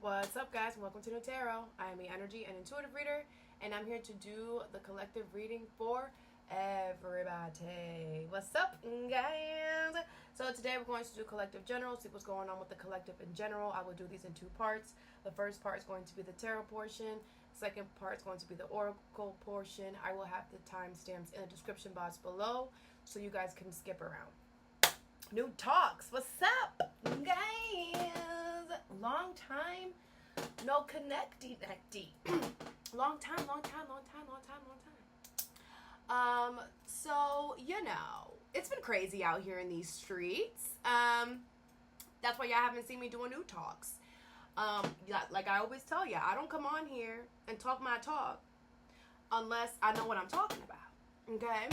What's up, guys, and welcome to Nutarot. I am the energy and intuitive reader, and I'm here to do the collective reading for everybody. What's up, guys? So today we're going to do collective general, see what's going on with the collective in general. I will do these in two parts. The first part is going to be the tarot portion. Second part is going to be the oracle portion. I will have the timestamps in the description box below so you guys can skip around. NUTALKS, what's up, guys? Long time, no connecting. long time. So, you know, it's been crazy out here in these streets. That's why y'all haven't seen me doing NUTALKS. Like I always tell you, I don't come on here and talk my talk unless I know what I'm talking about, okay?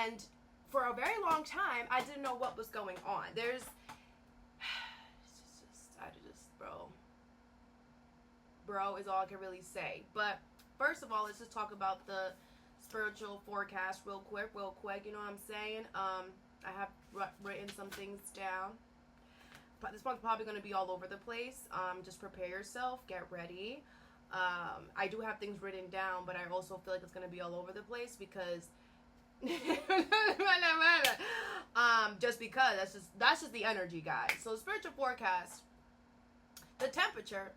And for a very long time, I didn't know what was going on. Bro is all I can really say. But first of all, let's just talk about the spiritual forecast real quick. You know what I'm saying? I have written some things down. But this one's probably going to be all over the place. Just prepare yourself. Get ready. I do have things written down, but I also feel like it's going to be all over the place because just because that's just the energy, guys. So spiritual forecast, the temperature,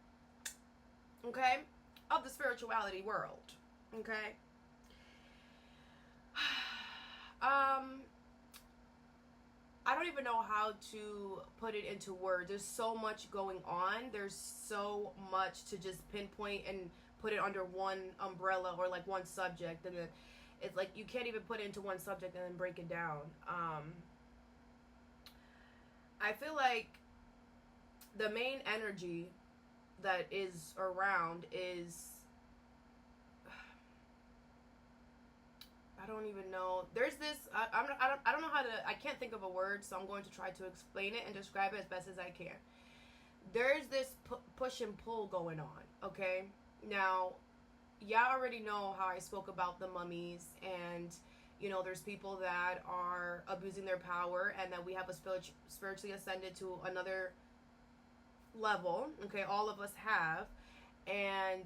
okay, of the spirituality world, okay. I don't even know how to put it into words. There's so much going on. There's so much to just pinpoint and put it under one umbrella or like one subject, and then it's like you can't even put it into one subject and then break it down. I feel like the main energy that is around is, I don't even know. There's this, I don't know how to, I can't think of a word, so I'm going to try to explain it and describe it as best as I can. There's this push and pull going on, okay? Now, y'all already know how I spoke about the mummies, and you know there's people that are abusing their power, and that we have a spiritually ascended to another level, okay? All of us have, and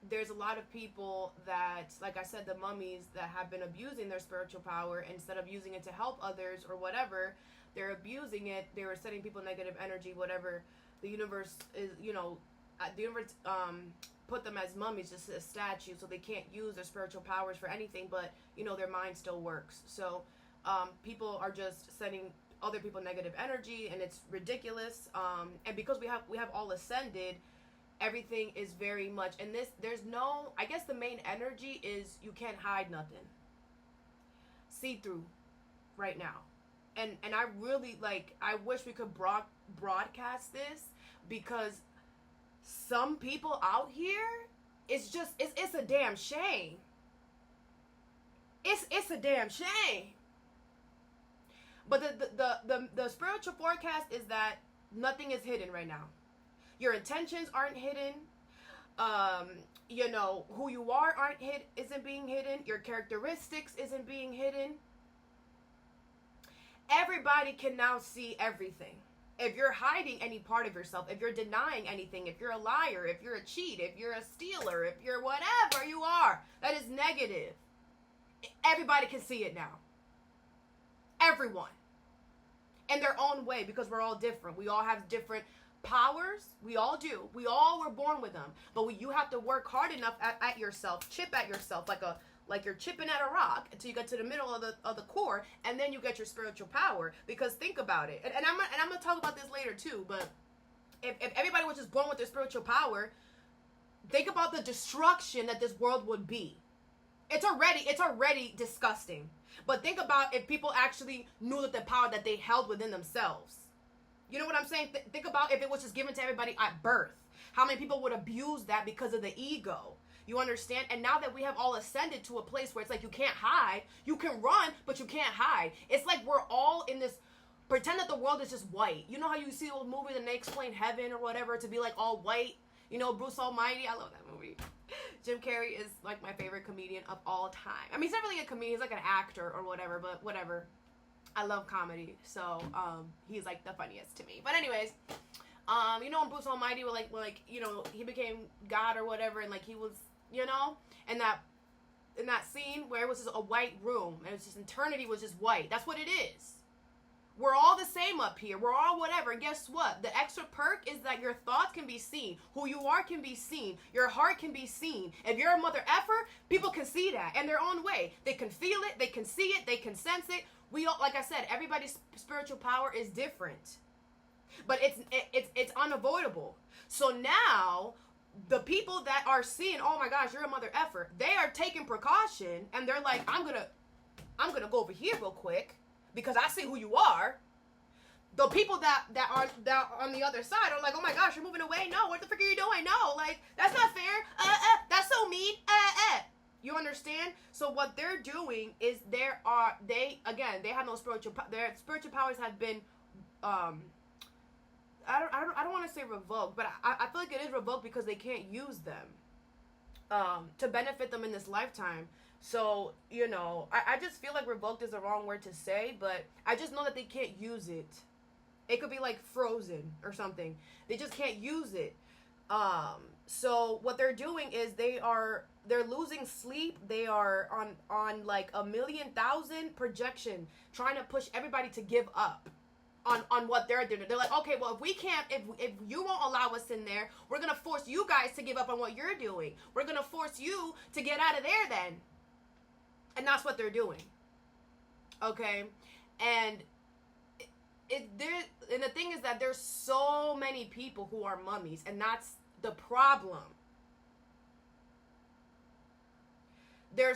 there's a lot of people that, like I said, the mummies that have been abusing their spiritual power. Instead of using it to help others or whatever, they're abusing it. They were sending people negative energy, whatever. The universe is, you know, the universe put them as mummies, just as statues, so they can't use their spiritual powers for anything, but you know their mind still works. So people are just sending other people negative energy, and it's ridiculous. And because we have all ascended, everything is very much, and there's no, I guess the main energy is you can't hide nothing. See through right now. And I really, like, I wish we could broadcast this, because some people out here, it's just, it's a damn shame. It's a damn shame. But the spiritual forecast is that nothing is hidden right now. Your intentions aren't hidden. You know, who you are isn't being hidden. Your characteristics isn't being hidden. Everybody can now see everything. If you're hiding any part of yourself, if you're denying anything, if you're a liar, if you're a cheat, if you're a stealer, if you're whatever you are, that is negative. Everybody can see it now. Everyone. In their own way, because we're all different. We all have different powers. We all do. We all were born with them. But you have to work hard enough at yourself, chip at yourself like you're chipping at a rock until you get to the middle of the core, and then you get your spiritual power. Because think about it, and I'm gonna talk about this later too. But if everybody was just born with their spiritual power, think about the destruction that this world would be. It's already disgusting. But think about if people actually knew that the power that they held within themselves. You know what I'm saying? Think about if it was just given to everybody at birth. How many people would abuse that because of the ego? You understand? And now that we have all ascended to a place where it's like you can't hide. You can run, but you can't hide. It's like we're all in this, pretend that the world is just white. You know how you see those movies and they explain heaven or whatever to be like all white? You know, Bruce Almighty? I love that movie. Jim Carrey is like my favorite comedian of all time. I mean, he's not really a comedian. He's like an actor or whatever, but whatever. I love comedy, so he's like the funniest to me. But anyways, you know, when Bruce Almighty was like, you know, he became God or whatever, and like he was, you know, and that in that scene where it was just a white room, and it was just eternity was just white. That's what it is. We're all the same up here. We're all whatever. And guess what? The extra perk is that your thoughts can be seen. Who you are can be seen. Your heart can be seen. If you're a mother effer, people can see that in their own way. They can feel it. They can see it. They can sense it. We all, like I said, everybody's spiritual power is different. But it's unavoidable. So now, the people that are seeing, oh my gosh, you're a mother effer, they are taking precaution, and they're like, I'm gonna go over here real quick, because I see who you are. The people that are on the other side are like, oh my gosh, you're moving away. No, what the frick are you doing? No, like, that's not fair. That's so mean. You understand? So what they're doing is they have no spiritual. Their spiritual powers have been, I don't want to say revoked, but I feel like it is revoked because they can't use them to benefit them in this lifetime. So, you know, I just feel like revoked is the wrong word to say, but I just know that they can't use it. It could be like frozen or something. They just can't use it. So what they're doing is they're losing sleep. They are on like 1,000,000 projection, trying to push everybody to give up on what they're doing. They're like, okay, well, if you won't allow us in there, we're going to force you guys to give up on what you're doing. We're going to force you to get out of there then. And that's what they're doing. Okay? And and the thing is that there's so many people who are mummies, and that's the problem. I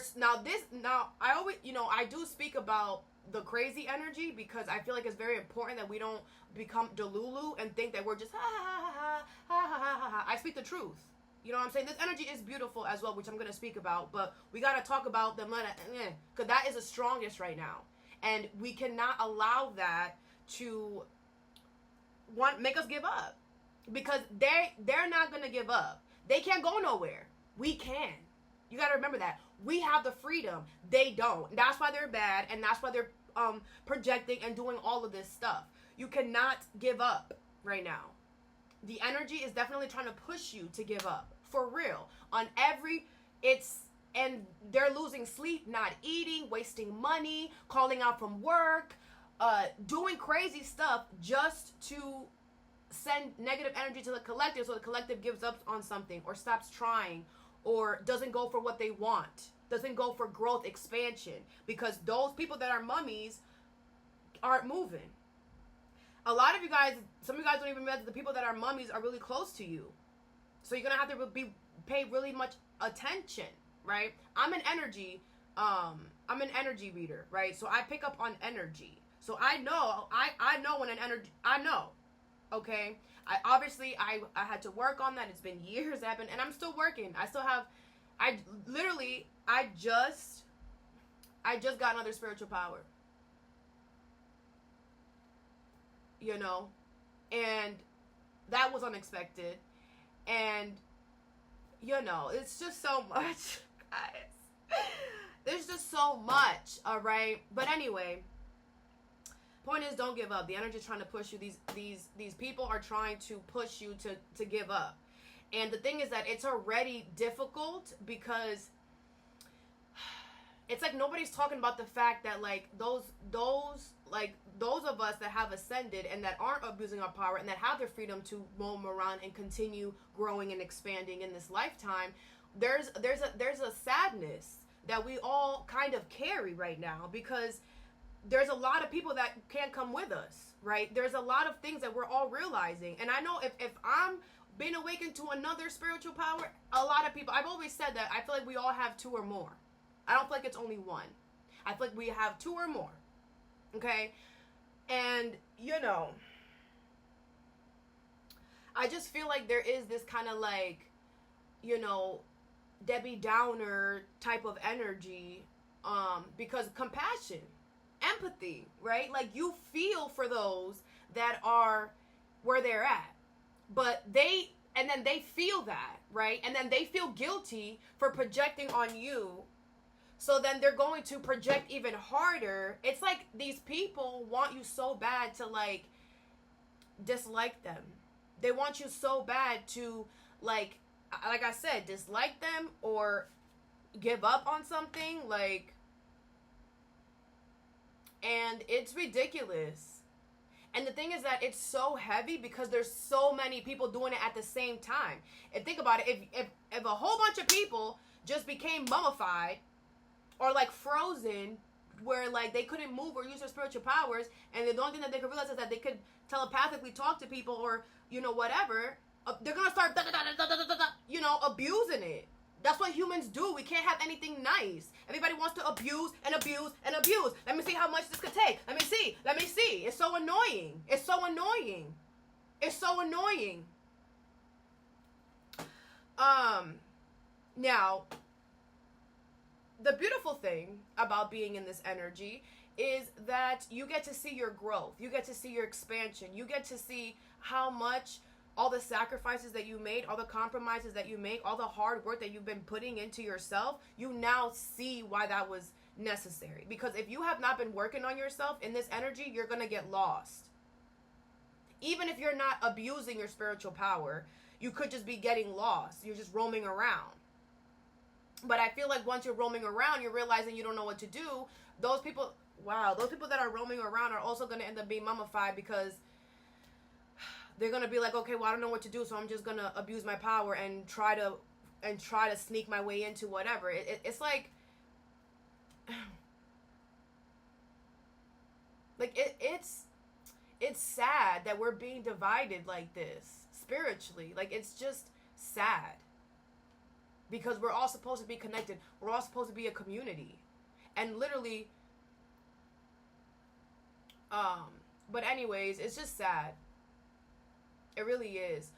always, you know, I do speak about the crazy energy because I feel like it's very important that we don't become delulu and think that we're just ha ha ha ha ha ha ha ha. I speak the truth. You know what I'm saying? This energy is beautiful as well, which I'm going to speak about, but we got to talk about the because that is the strongest right now. And we cannot allow that to make us give up, because they're not going to give up. They can't go nowhere. We can. You got to remember that. We have the freedom. They don't. That's why they're bad, and that's why they're projecting and doing all of this stuff. You cannot give up right now. The energy is definitely trying to push you to give up. For real. And they're losing sleep, not eating, wasting money, calling out from work, doing crazy stuff just to send negative energy to the collective, so the collective gives up on something or stops trying or doesn't go for what they want, doesn't go for growth, expansion, because those people that are mummies aren't moving. A lot of you guys, some of you guys don't even realize that the people that are mummies are really close to you. So you're going to have to pay really much attention, right? I'm an energy reader, right? So I pick up on energy. So I know when an energy, I know, okay? I had to work on that. It's been years, and I'm still working. I just got another spiritual power. You know, and that was unexpected, and you know, it's just so much, guys. There's just so much, all right? But anyway, point is, don't give up. The energy is trying to push you. These people are trying to push you to give up. And the thing is that it's already difficult because it's like nobody's talking about the fact that like those of us that have ascended and that aren't abusing our power and that have their freedom to roam around and continue growing and expanding in this lifetime, there's a sadness that we all kind of carry right now, because there's a lot of people that can't come with us, right? There's a lot of things that we're all realizing. And I know if I'm being awakened to another spiritual power, a lot of people, I've always said that I feel like we all have two or more. I don't feel like it's only one. I feel like we have two or more. Okay? And, you know, I just feel like there is this kind of like, you know, Debbie Downer type of energy, because compassion, empathy, right? Like you feel for those that are where they're at, but and then they feel that, right? And then they feel guilty for projecting on you So then they're going to project even harder. It's like these people want you so bad to like dislike them. They want you so bad to like I said, dislike them or give up on something, like, and it's ridiculous. And the thing is that it's so heavy because there's so many people doing it at the same time. And think about it, if a whole bunch of people just became mummified or like frozen, where like they couldn't move or use their spiritual powers, and the only thing that they could realize is that they could telepathically talk to people or, you know, whatever, they're gonna start you know, abusing it. That's what humans do. We can't have anything nice. Everybody wants to abuse and abuse and abuse. Let me see how much this could take. Let me see. Let me see. It's so annoying. It's so annoying. It's so annoying. Now, the beautiful thing about being in this energy is that you get to see your growth. You get to see your expansion. You get to see how much all the sacrifices that you made, all the compromises that you make, all the hard work that you've been putting into yourself, you now see why that was necessary. Because if you have not been working on yourself in this energy, you're going to get lost. Even if you're not abusing your spiritual power, you could just be getting lost. You're just roaming around. But I feel like once you're roaming around, you're realizing you don't know what to do. Those people, wow, those people that are roaming around are also going to end up being mummified because they're going to be like, okay, well, I don't know what to do, so I'm just going to abuse my power and try to sneak my way into whatever. It's like, it's sad that we're being divided like this spiritually. Like, it's just sad. Because we're all supposed to be connected. We're all supposed to be a community. And literally, but anyways, it's just sad. It really is.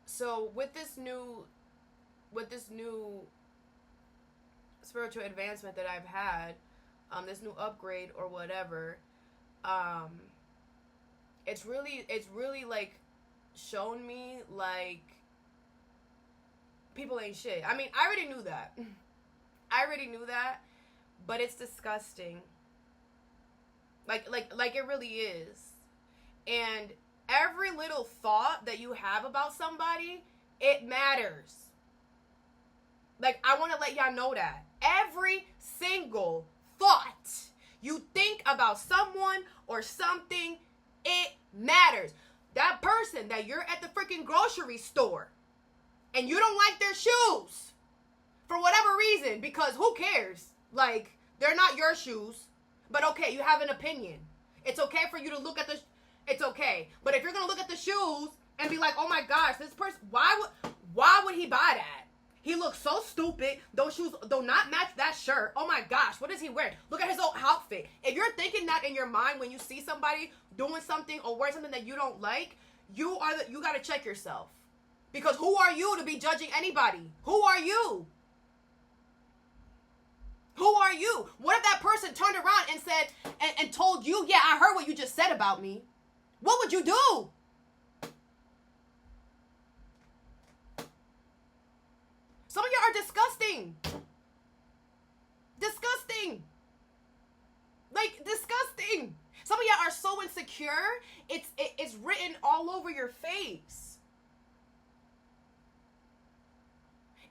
So with this new spiritual advancement that I've had, this new upgrade or whatever, it's really like shown me like people ain't shit. I mean, I already knew that. But it's disgusting. Like it really is. And every little thought that you have about somebody, it matters. Like, I want to let y'all know that. Every single thought you think about someone or something, it matters. That person that you're at the freaking grocery store and you don't like their shoes for whatever reason, because who cares? Like, they're not your shoes. But okay, you have an opinion. It's okay for you to look at it's okay. But if you're going to look at the shoes and be like, oh my gosh, this person, why would he buy that? He looks so stupid. Those shoes do not match that shirt. Oh my gosh, what is he wearing? Look at his old outfit. If you're thinking that in your mind when you see somebody doing something or wearing something that you don't like, you got to check yourself. Because who are you to be judging anybody? Who are you? Who are you? What if that person turned around and said, and told you, yeah, I heard what you just said about me. What would you do? Some of y'all are disgusting. Disgusting. Like, disgusting. Some of y'all are so insecure, it's written all over your face.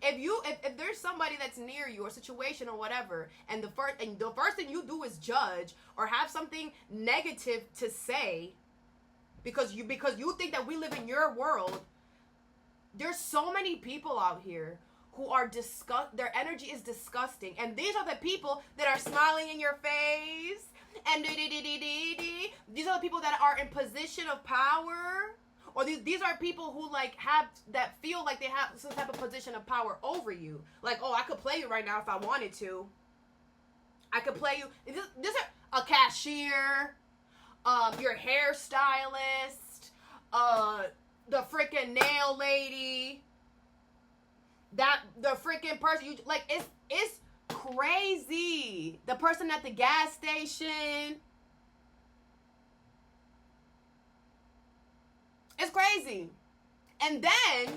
If there's somebody that's near you or situation or whatever, and the first thing you do is judge or have something negative to say because you think that we live in your world, there's so many people out here who are their energy is disgusting. And these are the people that are smiling in your face and these are the people that are in position of power. Or these are people who feel like they have some type of position of power over you. Like, oh, I could play you right now if I wanted to. I could play you. This is a cashier, your hairstylist, the freaking nail lady, the freaking person you like. It's crazy. The person at the gas station. It's crazy. And then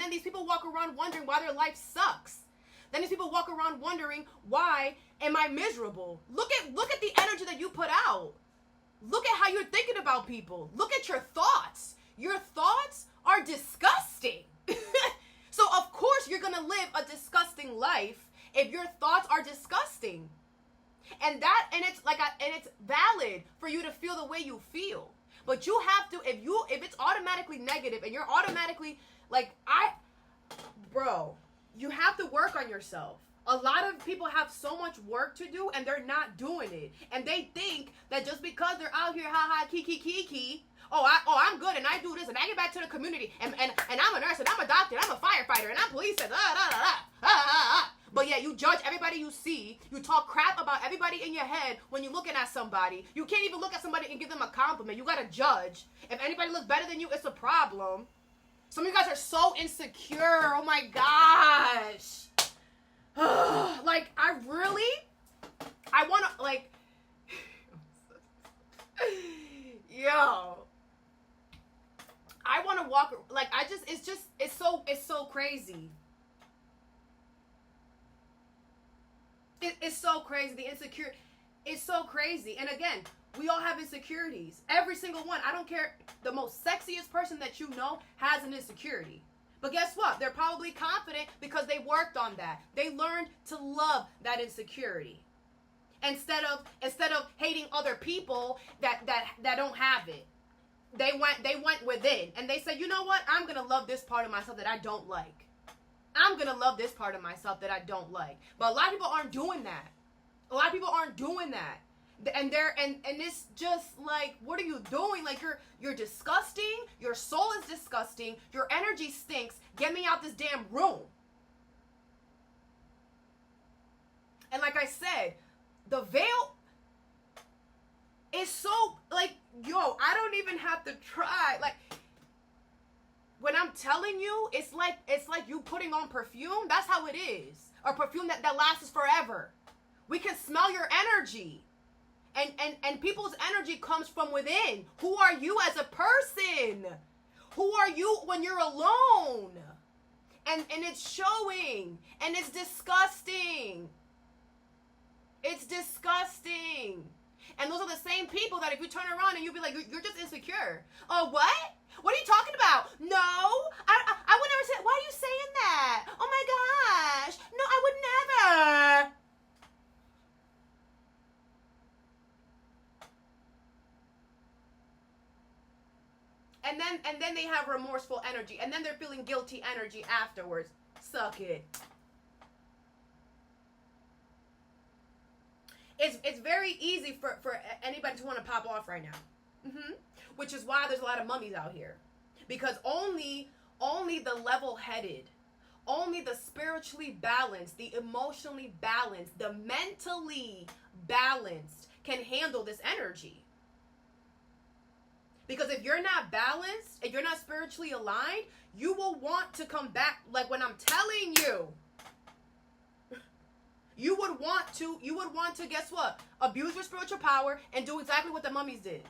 these people walk around wondering why their life sucks. Then these people walk around wondering, why am I miserable? Look at the energy that you put out. Look at how you're thinking about people. Look at your thoughts. Your thoughts are disgusting. So of course you're going to live a disgusting life if your thoughts are disgusting. And it's valid for you to feel the way you feel. But you have to, if it's automatically negative and you're automatically you have to work on yourself. A lot of people have so much work to do and they're not doing it. And they think that just because they're out here, kiki, I'm good and I do this and I get back to the community and I'm a nurse and I'm a doctor and I'm a firefighter and I'm police and But yeah, you judge everybody you see. You talk crap about everybody in your head when you're looking at somebody. You can't even look at somebody and give them a compliment. You gotta judge. If anybody looks better than you, it's a problem. Some of you guys are so insecure. Oh my gosh. I want to, yo. I want to walk, it's so crazy. It's so crazy. The insecurity, it's so crazy. And again, we all have insecurities. Every single one. I don't care. The most sexiest person that you know has an insecurity. But guess what? They're probably confident because they worked on that. They learned to love that insecurity. Instead of hating other people that don't have it. They went within and they said, you know what? I'm going to love this part of myself that I don't like. I'm going to love this part of myself that I don't like. But a lot of people aren't doing that. A lot of people aren't doing that. And it's just like, what are you doing? Like, you're disgusting. Your soul is disgusting. Your energy stinks. Get me out this damn room. And like I said, the veil is so, I don't even have to try. Like, when I'm telling you, it's like you putting on perfume. That's how it is. Or perfume that lasts forever. We can smell your energy. And people's energy comes from within. Who are you as a person? Who are you when you're alone? And it's showing. And it's disgusting. It's disgusting. And those are the same people that if you turn around and you be like, you're just insecure. Oh, what? What are you talking about? No, I would never say, why are you saying that? Oh my gosh. No, I would never. And then they have remorseful energy. And then they're feeling guilty energy afterwards. Suck it. It's very easy for anybody to want to pop off right now. Which is why there's a lot of mummies out here. Because only the level-headed, only the spiritually balanced, the emotionally balanced, the mentally balanced can handle this energy. Because if you're not balanced, if you're not spiritually aligned, you will want to come back. Like when I'm telling you, you would want to, guess what? Abuse your spiritual power and do exactly what the mummies did.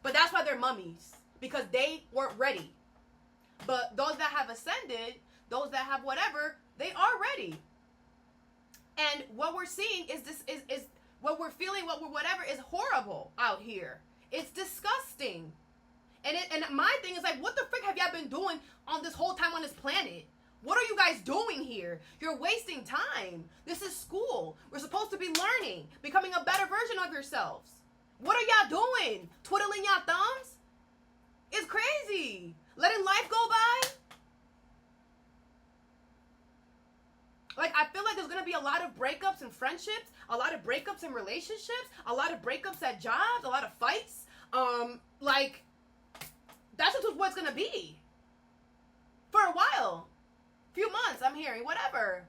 But that's why they're mummies. Because they weren't ready. But those that have ascended, those that have whatever, they are ready. And what we're seeing is what we're feeling, whatever is horrible out here. It's disgusting. And my thing is like, what the frick have y'all been doing on this whole time on this planet? What are you guys doing here? You're wasting time. This is school. We're supposed to be learning, becoming a better version of yourselves. What are y'all doing? Twiddling y'all thumbs? It's crazy. Letting life go by? Like, I feel like there's going to be a lot of breakups in friendships, a lot of breakups in relationships, a lot of breakups at jobs, a lot of fights. That's just what it's going to be. For a while. Few months, I'm hearing. Whatever.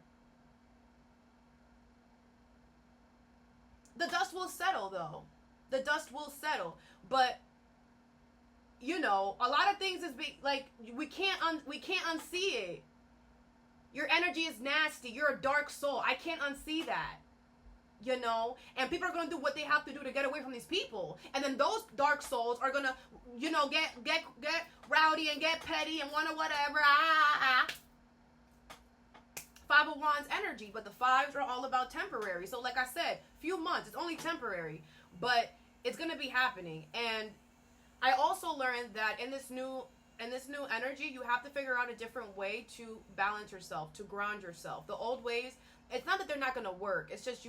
The dust will settle, though. The dust will settle. But, you know, a lot of things is we can't unsee it. Your energy is nasty. You're a dark soul. I can't unsee that. You know? And people are going to do what they have to do to get away from these people. And then those dark souls are going to, you know, get rowdy and get petty and want to whatever. Five of Wands energy, but the fives are all about temporary. So like I said, few months, it's only temporary, but it's going to be happening. And I also learned that in this new energy, you have to figure out a different way to balance yourself, to ground yourself. The old ways, it's not that they're not going to work. It's just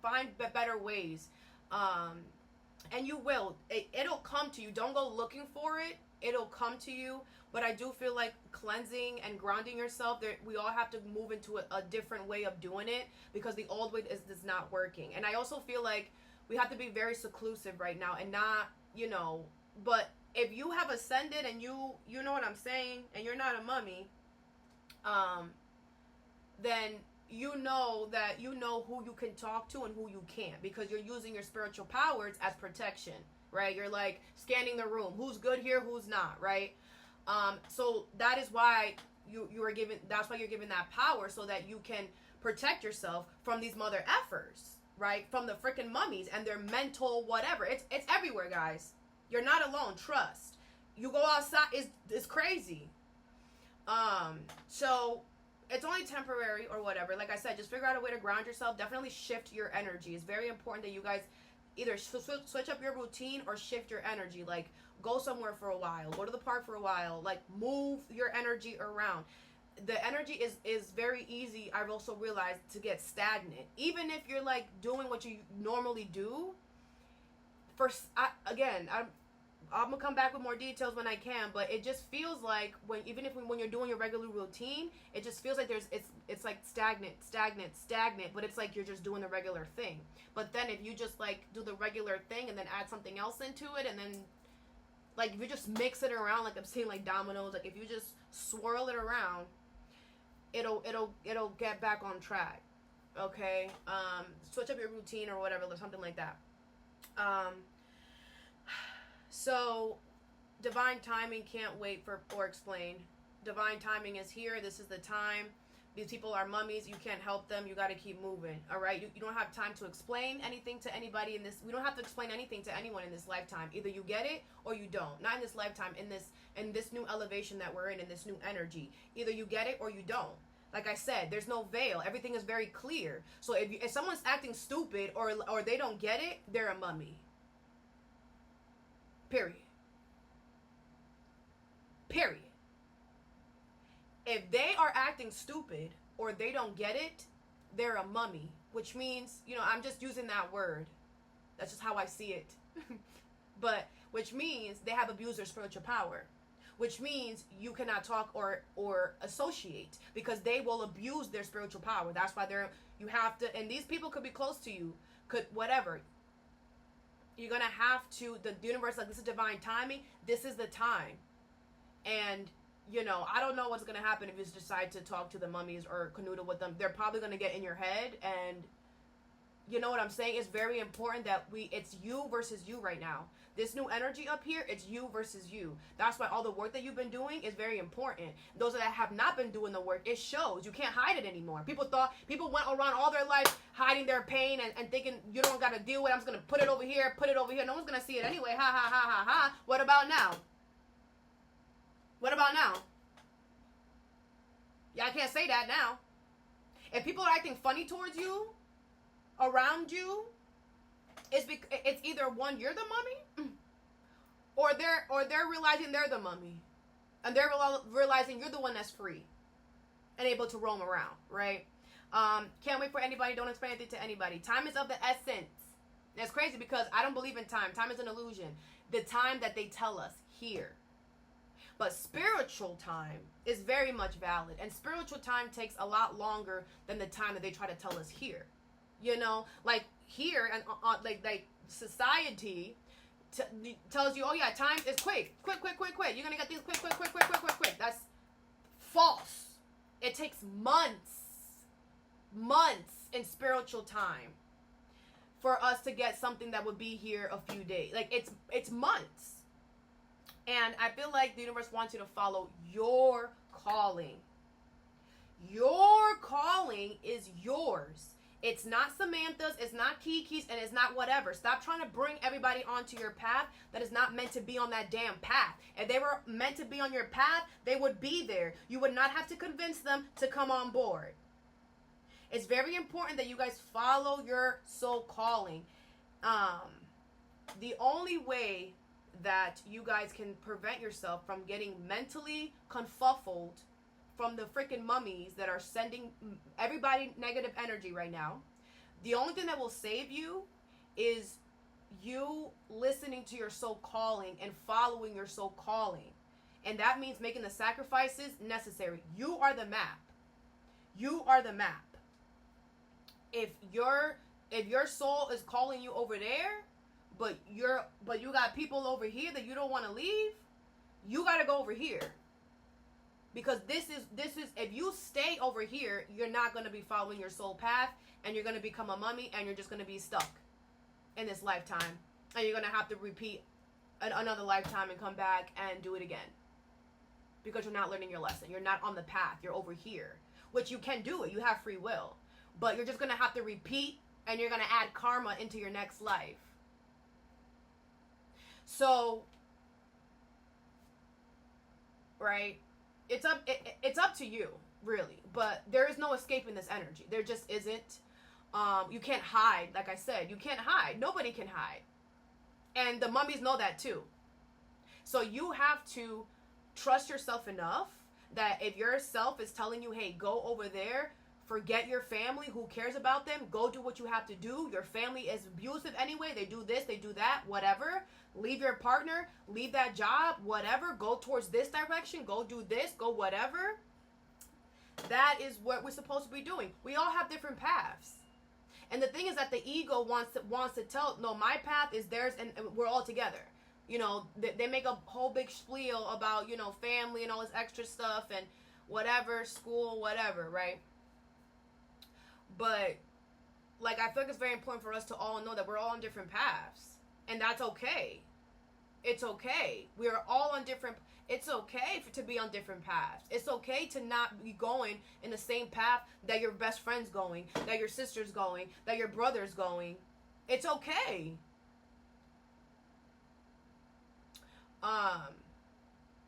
find better ways. And you will. It'll come to you. Don't go looking for it. It'll come to you. But I do feel like cleansing and grounding yourself, we all have to move into a different way of doing it, because the old way is not working. And I also feel like we have to be very seclusive right now and not, but if you have ascended and you know what I'm saying, and you're not a mummy, then you know that you know who you can talk to and who you can't, because you're using your spiritual powers as protection, right? You're like scanning the room. Who's good here? Who's not, right? So that is why you are given, that's why you're given that power, so that you can protect yourself from these mother effers, right? From the freaking mummies and their mental whatever. It's everywhere, guys. You're not alone. Trust. You go outside, it's crazy. So it's only temporary or whatever. Like I said, just figure out a way to ground yourself. Definitely shift your energy. It's very important that you guys either switch up your routine or shift your energy. Like, go somewhere for a while. Go to the park for a while. Like, move your energy around. The energy is very easy, I've also realized, to get stagnant. Even if you're, like, doing what you normally do. I'm going to come back with more details when I can, but it just feels like when you're doing your regular routine, it just feels like it's like stagnant, but it's like you're just doing the regular thing. But then if you just, like, do the regular thing and then add something else into it, and then, like, if you just mix it around, like I'm saying, like dominoes, like if you just swirl it around, it'll get back on track. Okay? Switch up your routine or whatever, or something like that. So, divine timing can't wait or explain. Divine timing is here. This is the time. These people are mummies. You can't help them. You got to keep moving. All right? You don't have time to explain anything to anybody in this. We don't have to explain anything to anyone in this lifetime. Either you get it or you don't. Not in this lifetime. In this new elevation that we're in this new energy. Either you get it or you don't. Like I said, there's no veil. Everything is very clear. So if someone's acting stupid or they don't get it, they're a mummy. Period. If they are acting stupid or they don't get it, they're a mummy. Which means, I'm just using that word. That's just how I see it. But, which means they have abused their spiritual power. Which means you cannot talk or associate, because they will abuse their spiritual power. That's why you have to, and these people could be close to you, whatever. You're going to have to, the universe, like, this is divine timing. This is the time. And, I don't know what's going to happen if you decide to talk to the mummies or canoodle with them. They're probably going to get in your head. And, you know what I'm saying? It's very important that it's you versus you right now. This new energy up here, it's you versus you. That's why all the work that you've been doing is very important. Those that have not been doing the work, it shows. You can't hide it anymore. People went around all their life hiding their pain and thinking, you don't got to deal with it. I'm just going to put it over here. No one's going to see it anyway. Ha, ha, ha, ha, ha. What about now? Yeah, I can't say that now. If people are acting funny towards you, around you, it's either one, you're the mummy, or they're realizing they're the mummy, and they're realizing you're the one that's free and able to roam around, right? Can't wait for anybody. Don't explain anything to anybody. Time is of the essence. And it's crazy because I don't believe in time. Time is an illusion. The time that they tell us here. But spiritual time is very much valid. And spiritual time takes a lot longer than the time that they try to tell us here. Like here, and like society tells you, oh yeah, time is quick. You're going to get these quick. That's false. It takes months in spiritual time for us to get something that would be here a few days. Like, it's months. And I feel like the universe wants you to follow your calling. Your calling is yours. It's not Samantha's, it's not Kiki's, and it's not whatever. Stop trying to bring everybody onto your path that is not meant to be on that damn path. If they were meant to be on your path, they would be there. You would not have to convince them to come on board. It's very important that you guys follow your soul calling. The only way that you guys can prevent yourself from getting mentally confuffled from the freaking mummies that are sending everybody negative energy right now, the only thing that will save you is you listening to your soul calling and following your soul calling. And that means making the sacrifices necessary. You are the map. You are the map. If your soul is calling you over there, but you got people over here that you don't want to leave, you got to go over here. Because this is if you stay over here, you're not going to be following your soul path, and you're going to become a mummy, and you're just going to be stuck in this lifetime, and you're going to have to repeat another lifetime and come back and do it again, because you're not learning your lesson. You're not on the path. You're over here, which you can do it. You have free will, but you're just going to have to repeat, and you're going to add karma into your next life. So, right? It's up to you, really. But there is no escaping this energy. There just isn't. You can't hide. Like I said, you can't hide. Nobody can hide. And the mummies know that too. So you have to trust yourself enough that if your self is telling you, hey, go over there, forget your family, who cares about them, go do what you have to do. Your family is abusive anyway. They do this, they do that, whatever. Leave your partner, leave that job, whatever. Go towards this direction, go do this, go whatever. That is what we're supposed to be doing. We all have different paths. And the thing is that the ego wants to tell, no, my path is theirs, and we're all together. You know, they make a whole big spiel about, you know, family and all this extra stuff and whatever, school, whatever, right? But, like, I feel like it's very important for us to all know that we're all on different paths. And that's okay. It's okay. We are all on different... It's okay to be on different paths. It's okay to not be going in the same path that your best friend's going, that your sister's going, that your brother's going. It's okay.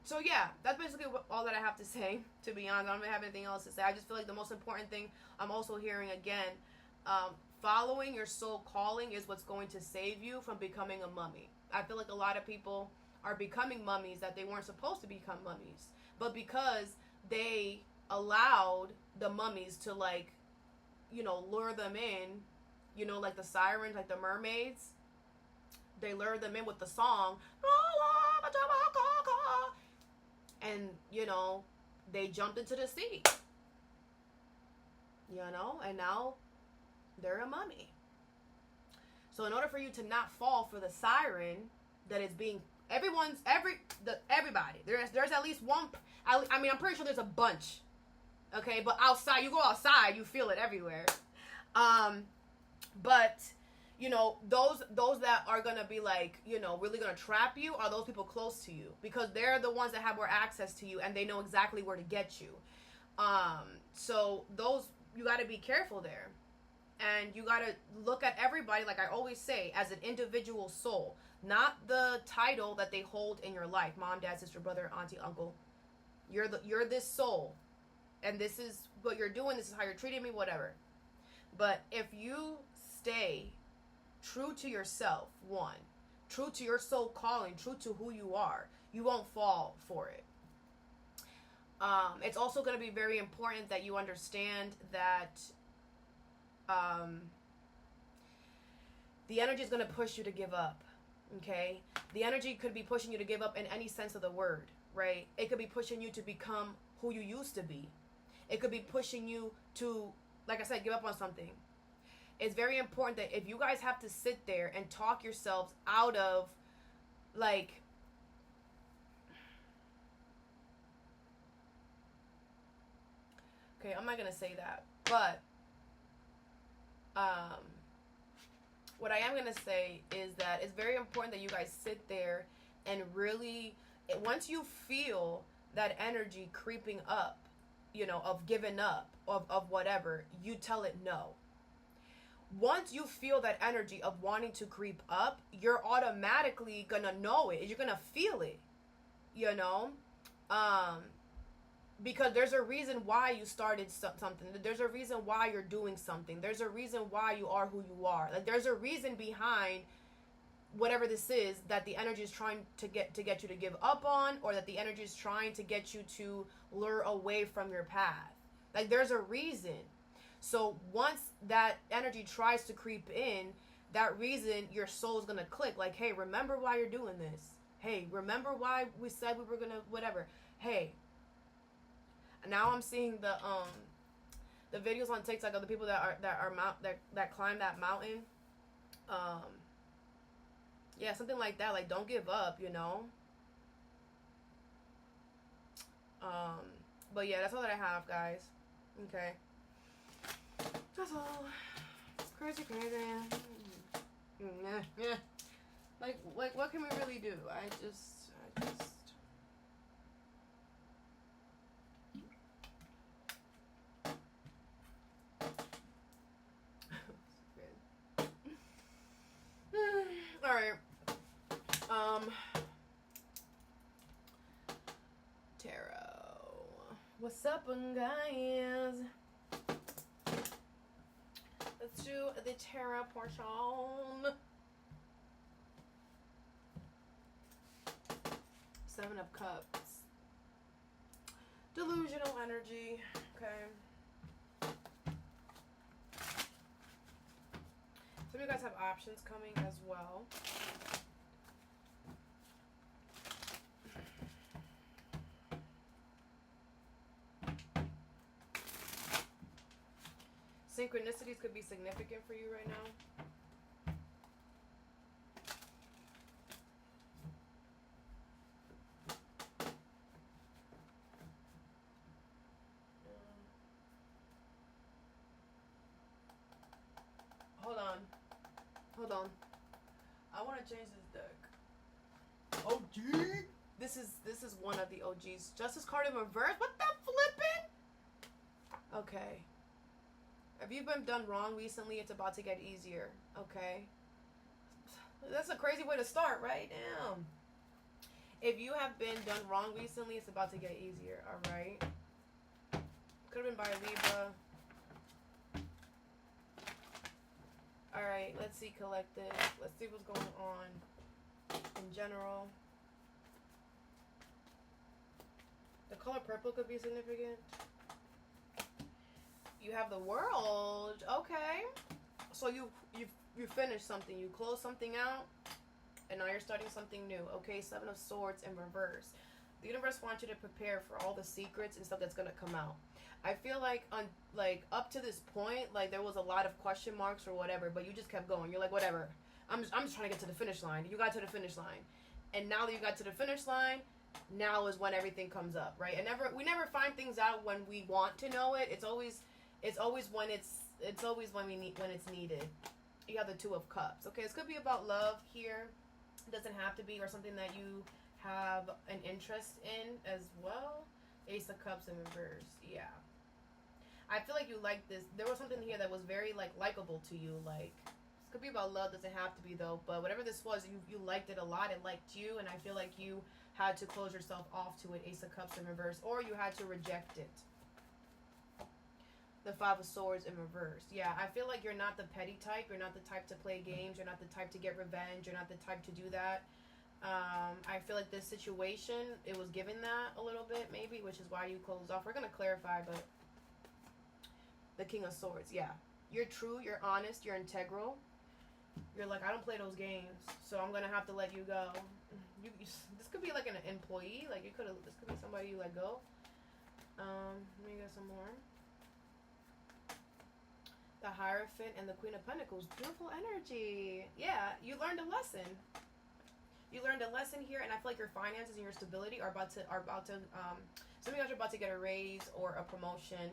So yeah, that's basically all that I have to say, to be honest. I don't really have anything else to say. I just feel like the most important thing I'm also hearing again, following your soul calling is what's going to save you from becoming a mummy. I feel like a lot of people are becoming mummies that they weren't supposed to become mummies. But because they allowed the mummies to, like, you know, lure them in, you know, like the sirens, like the mermaids, they lure them in with the song, and, you know, they jumped into the sea, you know, and now they're a mummy. So in order for you to not fall for the siren that is being, everybody, there's at least one, I mean, I'm pretty sure there's a bunch, okay, but outside, you go outside, you feel it everywhere, but, you know, those that are gonna be, like, you know, really gonna trap you are those people close to you, because they're the ones that have more access to you, and they know exactly where to get you. So those, you gotta be careful there. And you gotta look at everybody, like I always say, as an individual soul, not the title that they hold in your life. Mom, dad, sister, brother, auntie, uncle. You're this soul, and this is what you're doing. This is how you're treating me, whatever. But if you stay true to yourself, one, true to your soul calling, true to who you are, you won't fall for it. It's also going to be very important that you understand that the energy is going to push you to give up, okay? The energy could be pushing you to give up in any sense of the word, right? It could be pushing you to become who you used to be. It could be pushing you to, like I said, give up on something. It's very important that if you guys have to sit there and talk yourselves out of, like, okay, I'm not going to say that, but what I am going to say is that it's very important that you guys sit there and really, once you feel that energy creeping up, you know, of giving up, of whatever, you tell it no. once you feel that energy of wanting to creep up, you're automatically gonna know it. You're gonna feel it, you know? Because there's a reason why you started something. There's a reason why you're doing something. There's a reason why you are who you are. Like, there's a reason behind whatever this is that the energy is trying to get you to give up on, or that the energy is trying to get you to lure away from your path. Like, there's a reason. So once that energy tries to creep in, that reason, your soul's gonna click. Like, hey, remember why you're doing this. Hey, remember why we said we were gonna whatever. Hey, now I'm seeing the videos on TikTok of the people that climb that mountain. Yeah, something like that. Like, don't give up, you know. But yeah, that's all that I have, guys. Okay. That's all. Crazy. Yeah. Like, what can we really do? I just. All right. Tarot. What's up, guys? Let's do the tarot portion. 7 of Cups. Delusional energy. Okay. Some of you guys have options coming as well. Synchronicities could be significant for you right now. Hold on. I want to change this deck. OG. This is one of the OGs. Justice card in reverse. What the flippin'? Okay. If you've been done wrong recently, it's about to get easier. Okay. That's a crazy way to start, right? Damn. If you have been done wrong recently, it's about to get easier. All right. Could have been by a Libra. Alright, let's see collective. Let's see what's going on in general. The color purple could be significant. You have the World. Okay. So you finished something. You closed something out. And now you're starting something new. Okay, 7 of Swords in reverse. The universe wants you to prepare for all the secrets and stuff that's going to come out. I feel like up to this point, like, there was a lot of question marks or whatever, but you just kept going. You're like, whatever. I'm just trying to get to the finish line. You got to the finish line. And now that you got to the finish line, now is when everything comes up, right? And we never find things out when we want to know it. It's always when it's needed. You have the 2 of Cups. Okay, this could be about love here. It doesn't have to be, or something that you have an interest in as well. Ace of Cups in reverse. Yeah. I feel like you like this. There was something here that was very, like, likable to you. Like, this could be about love. Doesn't have to be, though. But whatever this was, you liked it a lot. It liked you. And I feel like you had to close yourself off to it. Ace of Cups in reverse. Or you had to reject it. The 5 of Swords in reverse. Yeah, I feel like you're not the petty type. You're not the type to play games. You're not the type to get revenge. You're not the type to do that. I feel like this situation, it was given that a little bit, maybe, which is why you closed off. We're going to clarify, but the King of Swords, yeah. You're true, you're honest, you're integral. You're like, I don't play those games, so I'm going to have to let you go. This could be like an employee. Like, this could be somebody you let go. Let me get some more. The Hierophant and the Queen of Pentacles. Beautiful energy. Yeah, you learned a lesson. You learned a lesson here, and I feel like your finances and your stability are about to some of you guys are about to get a raise or a promotion.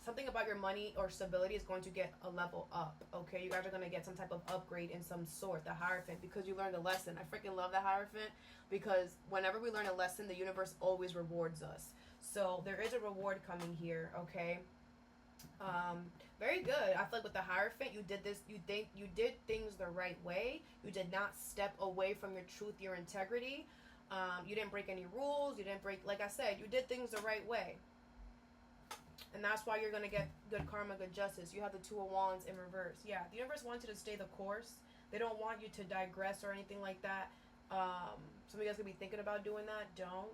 Something about your money or stability is going to get a level up. Okay, you guys are going to get some type of upgrade in some sort. The Hierophant, because you learned a lesson. I freaking love the Hierophant, because whenever we learn a lesson, the universe always rewards us. So there is a reward coming here. Okay, Very good. I feel like with the Hierophant, you did this. You did things the right way. You did not step away from your truth, your integrity. You didn't break any rules. You didn't break, like I said, you did things the right way. And that's why you're gonna get good karma, good justice. You have the Two of Wands in reverse. Yeah, the universe wants you to stay the course. They don't want you to digress or anything like that. Some of you guys could be thinking about doing that. Don't.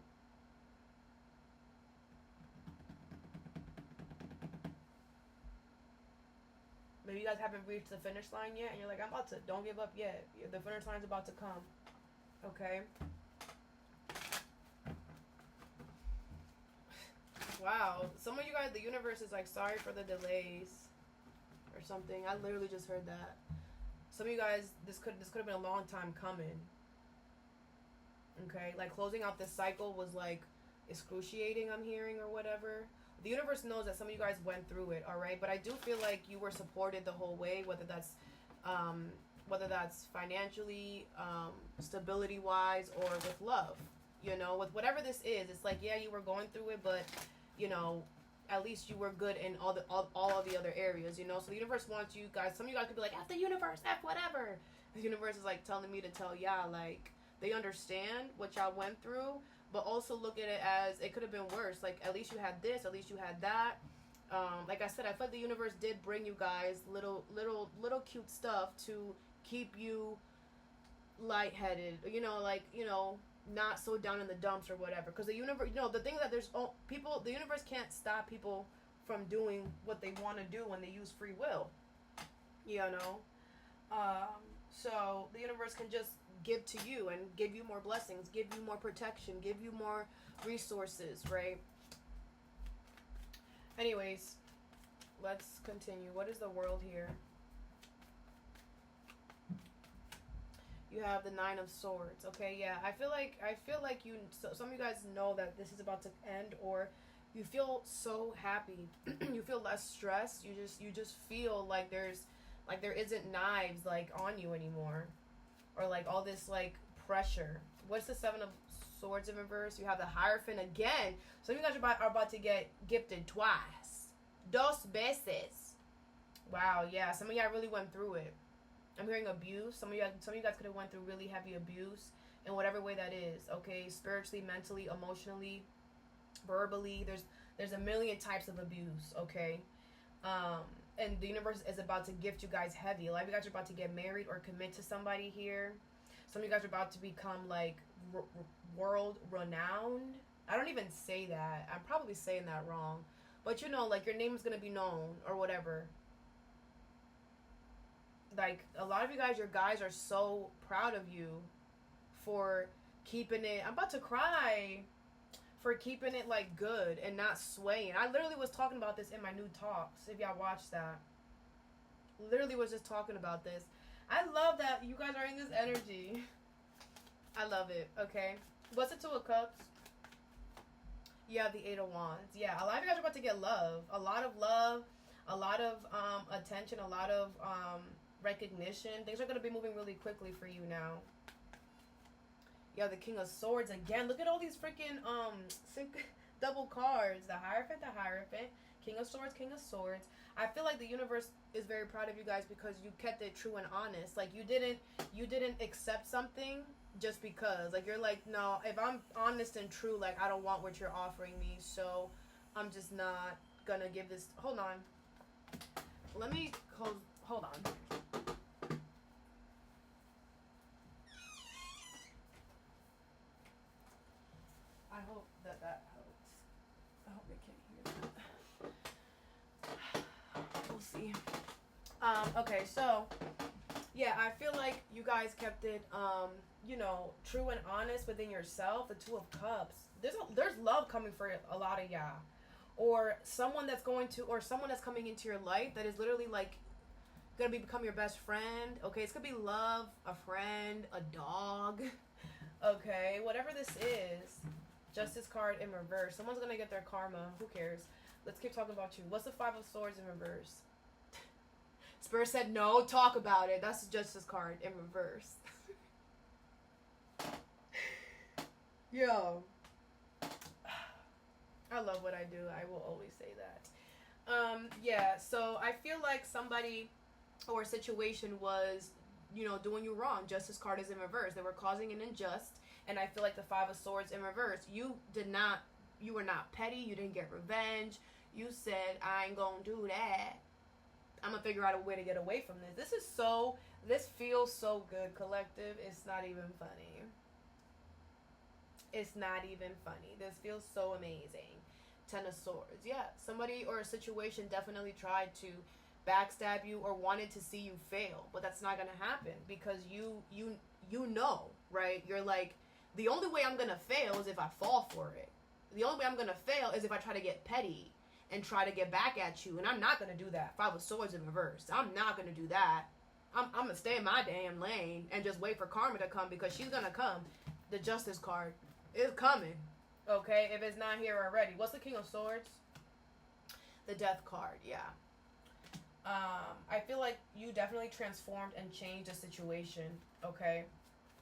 Maybe you guys haven't reached the finish line yet, and you're like, I'm about to, don't give up yet. The finish line's about to come. Okay? Wow. Some of you guys, the universe is like, sorry for the delays. Or something. I literally just heard that. Some of you guys, this could have been a long time coming. Okay? Like, closing out this cycle was like excruciating, I'm hearing, or whatever. The universe knows that some of you guys went through it, all right? But I do feel like you were supported the whole way, whether that's financially, stability-wise, or with love. You know, with whatever this is, it's like, yeah, you were going through it, but, you know, at least you were good in all of the other areas, you know? So the universe wants you guys, some of you guys could be like, F the universe, F whatever. The universe is like telling me to tell y'all, like, they understand what y'all went through, but also look at it as it could have been worse. Like, at least you had this, at least you had that. Like I said, I feel like the universe did bring you guys little cute stuff to keep you lightheaded, you know, like, you know, not so down in the dumps or whatever. Because the universe, you know, the thing that there's people, the universe can't stop people from doing what they want to do when they use free will, you know. So the universe can just give to you and give you more blessings, give you more protection, give you more resources, right? Anyways, let's continue. What is the world here? You have the Nine of Swords. Okay, yeah. I feel like you. So some of you guys know that this is about to end, or you feel so happy. You feel less stressed. You just feel like there isn't knives like on you anymore, or like all this like pressure. What's the Seven of Swords in reverse? You have the Hierophant again. Some of you guys are about to get gifted twice. Dos veces. Wow. Yeah. Some of y'all really went through it. I'm hearing abuse. Some of you guys could have went through really heavy abuse in whatever way that is. Okay, spiritually, mentally, emotionally, verbally. There's a million types of abuse. Okay, and the universe is about to gift you guys heavy. A lot of you guys are about to get married or commit to somebody here. Some of you guys are about to become like world renowned. I don't even say that. I'm probably saying that wrong, but you know, like your name is gonna be known or whatever. Like, a lot of you guys, your guys are so proud of you for keeping it, I'm about to cry, for keeping it, like, good and not swaying. I literally was talking about this in my NUTALKS, if y'all watched that. Literally was just talking about this. I love that you guys are in this energy. I love it, okay? What's the Two of Cups? You have the Eight of Wands. Yeah, a lot of you guys are about to get love. A lot of love, a lot of attention, a lot of recognition. Things are going to be moving really quickly for you now. You have the King of Swords again. Look at all these freaking double cards. The Hierophant, King of Swords, King of Swords. I feel like the universe is very proud of you guys because you kept it true and honest. Like, you didn't accept something just because. Like, you're like, no, if I'm honest and true, like, I don't want what you're offering me, so I'm just not gonna give this. Hold on. Let me close. Hold on. I hope that helps. I hope they can't hear that. We'll see. Okay, so yeah, I feel like you guys kept it you know, true and honest within yourself. The Two of Cups. There's love coming for a lot of y'all. Or someone that's coming into your life that is literally like gonna become your best friend. Okay, it's gonna be love, a friend, a dog. Okay, whatever this is. Justice card in reverse. Someone's gonna get their karma. Who cares? Let's keep talking about you. What's the Five of Swords in reverse? Spirit said no, talk about it. That's the Justice card in reverse. Yo. I love what I do. I will always say that. Yeah, so I feel like somebody or a situation was, doing you wrong. Justice card is in reverse. They were causing an unjust, and I feel like the Five of Swords in reverse. You were not petty. You didn't get revenge. You said, I ain't gonna do that. I'm gonna figure out a way to get away from this. This feels so good, collective. It's not even funny. It's not even funny. This feels so amazing. Ten of Swords. Yeah, somebody or a situation definitely tried to backstab you or wanted to see you fail, but that's not gonna happen because you know, right? You're like, the only way I'm gonna fail is if I fall for it. The only way I'm gonna fail is if I try to get petty and try to get back at you, and I'm not gonna do that. Five of Swords in reverse. I'm not gonna do that. I'm gonna stay in my damn lane and just wait for karma to come, because she's gonna come. The Justice card is coming. Okay, if it's not here already. What's the King of Swords? The Death card, yeah. I feel like you definitely transformed and changed the situation, okay?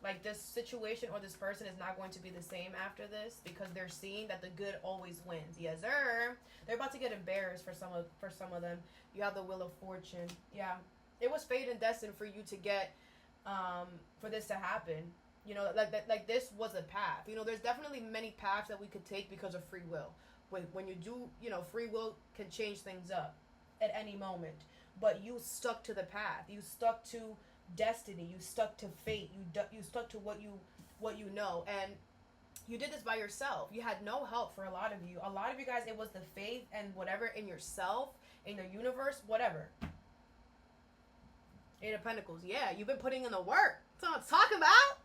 Like, this situation or this person is not going to be the same after this, because they're seeing that the good always wins. Yes, sir. They're about to get embarrassed for some of them. You have the Wheel of Fortune. Yeah. It was fate and destined for you to get, for this to happen. Like this was a path. There's definitely many paths that we could take because of free will. When you do, free will can change things up at any moment. But you stuck to the path. You stuck to destiny. You stuck to fate. You stuck to what you know. And you did this by yourself. You had no help for a lot of you. A lot of you guys, it was the faith and whatever in yourself, in the universe, whatever. Eight of Pentacles. Yeah, you've been putting in the work. That's what I'm talking about.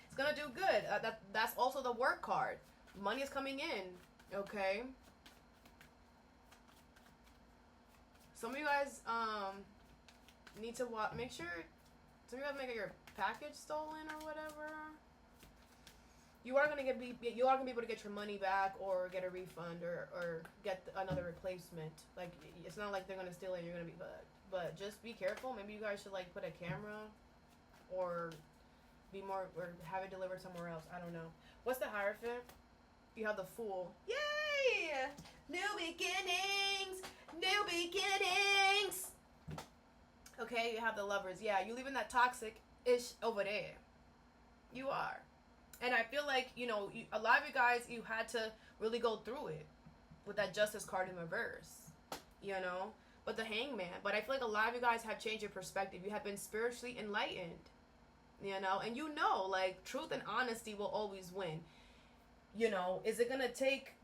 It's gonna do good. That's also the work card. Money is coming in. Okay. Some of you guys need to make sure. Some of you guys may get your package stolen or whatever. You are gonna be able to get your money back or get a refund or get another replacement. Like, it's not like they're gonna steal it and you're gonna be bugged. But just be careful. Maybe you guys should like put a camera or have it delivered somewhere else. I don't know. What's the Hierophant? You have the Fool. Yay! New beginnings! New beginnings! Okay, you have the Lovers. Yeah, you leaving that toxic-ish over there. You are. And I feel like, a lot of you guys, you had to really go through it with that Justice card in reverse. But the Hangman. But I feel like a lot of you guys have changed your perspective. You have been spiritually enlightened. And like, truth and honesty will always win. Is it gonna take,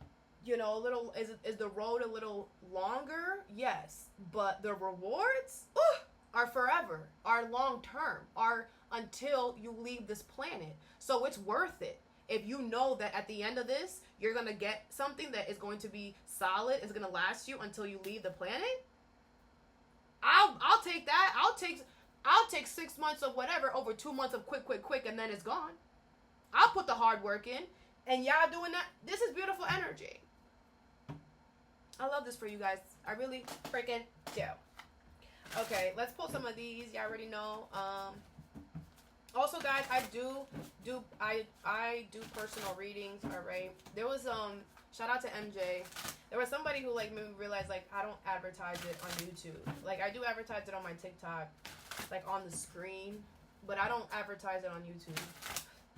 a little, is the road a little longer? Yes. But the rewards are forever, are long term, are until you leave this planet. So it's worth it. If you know that at the end of this, you're gonna get something that is going to be solid, is gonna last you until you leave the planet, I'll take that. I'll take 6 months of whatever over 2 months of quick, and then it's gone. I'll put the hard work in, and y'all doing that. This is beautiful energy. I love this for you guys. I really freaking do. Okay, let's pull some of these. Y'all already know. Also, guys, I do personal readings. All right. There was shout out to MJ. There was somebody who like made me realize like I don't advertise it on YouTube. Like, I do advertise it on my TikTok, like on the screen, but I don't advertise it on YouTube.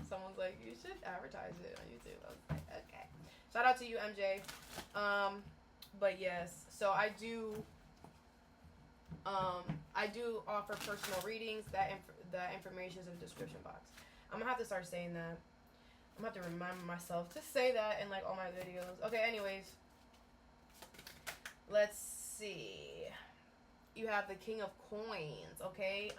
Someone's like, you should advertise it on YouTube. I was like, okay. Shout out to you, MJ. But yes, so I do offer personal readings. That information is in the description box. I'm gonna have to start saying that. I'm gonna have to remind myself to say that in like all my videos. Okay, anyways. Let's see. You have the King of Coins, okay?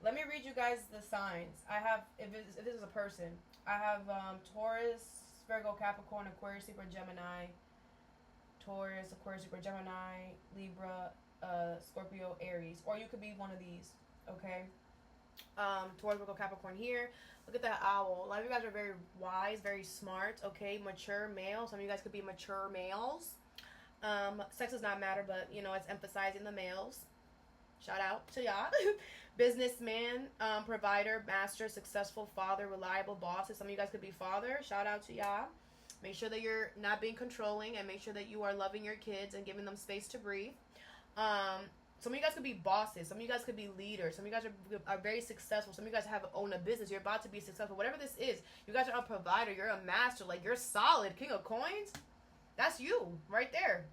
Let me read you guys the signs. I have, if this is a person, I have Taurus, Virgo, Capricorn, Aquarius, Libra, Gemini, Taurus, Aquarius, Libra, Gemini, Libra, Scorpio, Aries. Or you could be one of these, okay? Taurus, Virgo, Capricorn here. Look at that owl. A lot of you guys are very wise, very smart, okay? Mature male. Some of you guys could be mature males. Sex does not matter, but, it's emphasizing the males. Shout out to y'all. Businessman, provider, master, successful, father, reliable bosses. Some of you guys could be father. Shout out to y'all. Make sure that you're not being controlling, and make sure that you are loving your kids and giving them space to breathe. Some of you guys could be bosses. Some of you guys could be leaders. Some of you guys are very successful. Some of you guys own a business. You're about to be successful. Whatever this is, you guys are a provider. You're a master. Like, you're solid. King of coins. That's you right there.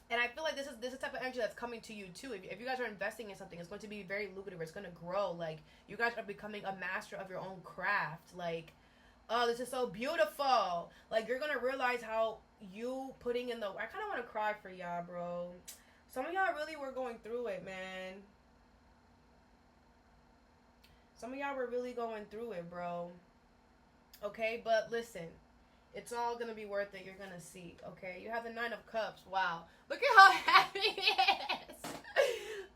And I feel like this is the type of energy that's coming to you too. If you guys are investing in something, it's going to be very lucrative. It's going to grow. Like, you guys are becoming a master of your own craft. Like, oh, this is so beautiful. Like, you're going to realize how you putting in the... I kind of want to cry for y'all, bro. Some of y'all really were going through it, man. Some of y'all were really going through it, bro. Okay, but listen. It's all going to be worth it. You're going to see, okay? You have the 9 of Cups. Wow. Look at how happy he is.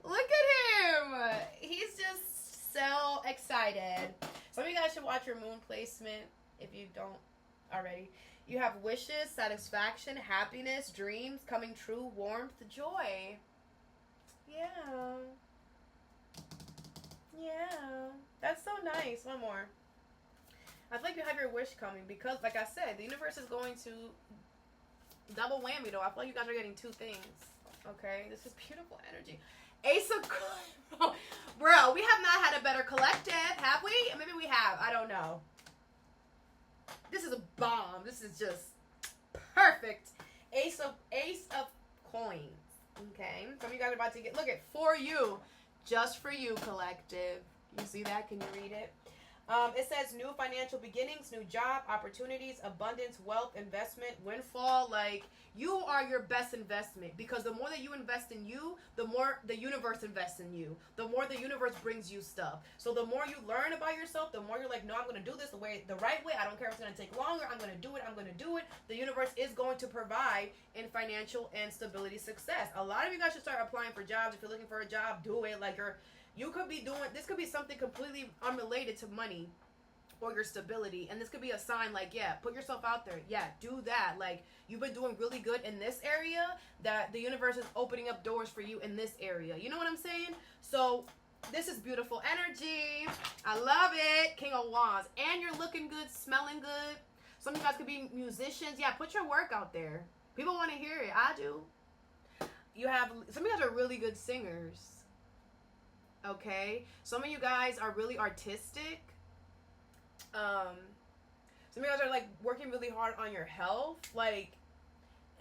Look at him. He's just so excited. Some of you guys should watch your moon placement if you don't already. You have wishes, satisfaction, happiness, dreams coming true, warmth, joy. Yeah. Yeah. That's so nice. One more. I feel like you have your wish coming because, like I said, the universe is going to double whammy, though. I feel like you guys are getting 2 things. Okay? This is beautiful energy. Ace of Coins. Bro, we have not had a better collective, have we? Maybe we have. I don't know. This is a bomb. This is just perfect. Ace of Coins. Okay? Some of you guys are about to get... Look at for you. Just for you, collective. You see that? Can you read it? It says new financial beginnings, new job, opportunities, abundance, wealth, investment, windfall. Like, you are your best investment because the more that you invest in you, the more the universe invests in you. The more the universe brings you stuff. So the more you learn about yourself, the more you're like, no, I'm going to do this the right way. I don't care if it's going to take longer. I'm going to do it. I'm going to do it. The universe is going to provide in financial and stability success. A lot of you guys should start applying for jobs. If you're looking for a job, do it. Like, you could be doing, this could be something completely unrelated to money or your stability. And this could be a sign like, yeah, put yourself out there. Yeah, do that. Like, you've been doing really good in this area, that the universe is opening up doors for you in this area. You know what I'm saying? So this is beautiful energy. I love it. King of Wands. And you're looking good, smelling good. Some of you guys could be musicians. Yeah, put your work out there. People want to hear it. I do. You have, some of you guys are really good singers. Okay, some of you guys are really artistic. Some of you guys are like working really hard on your health. Like,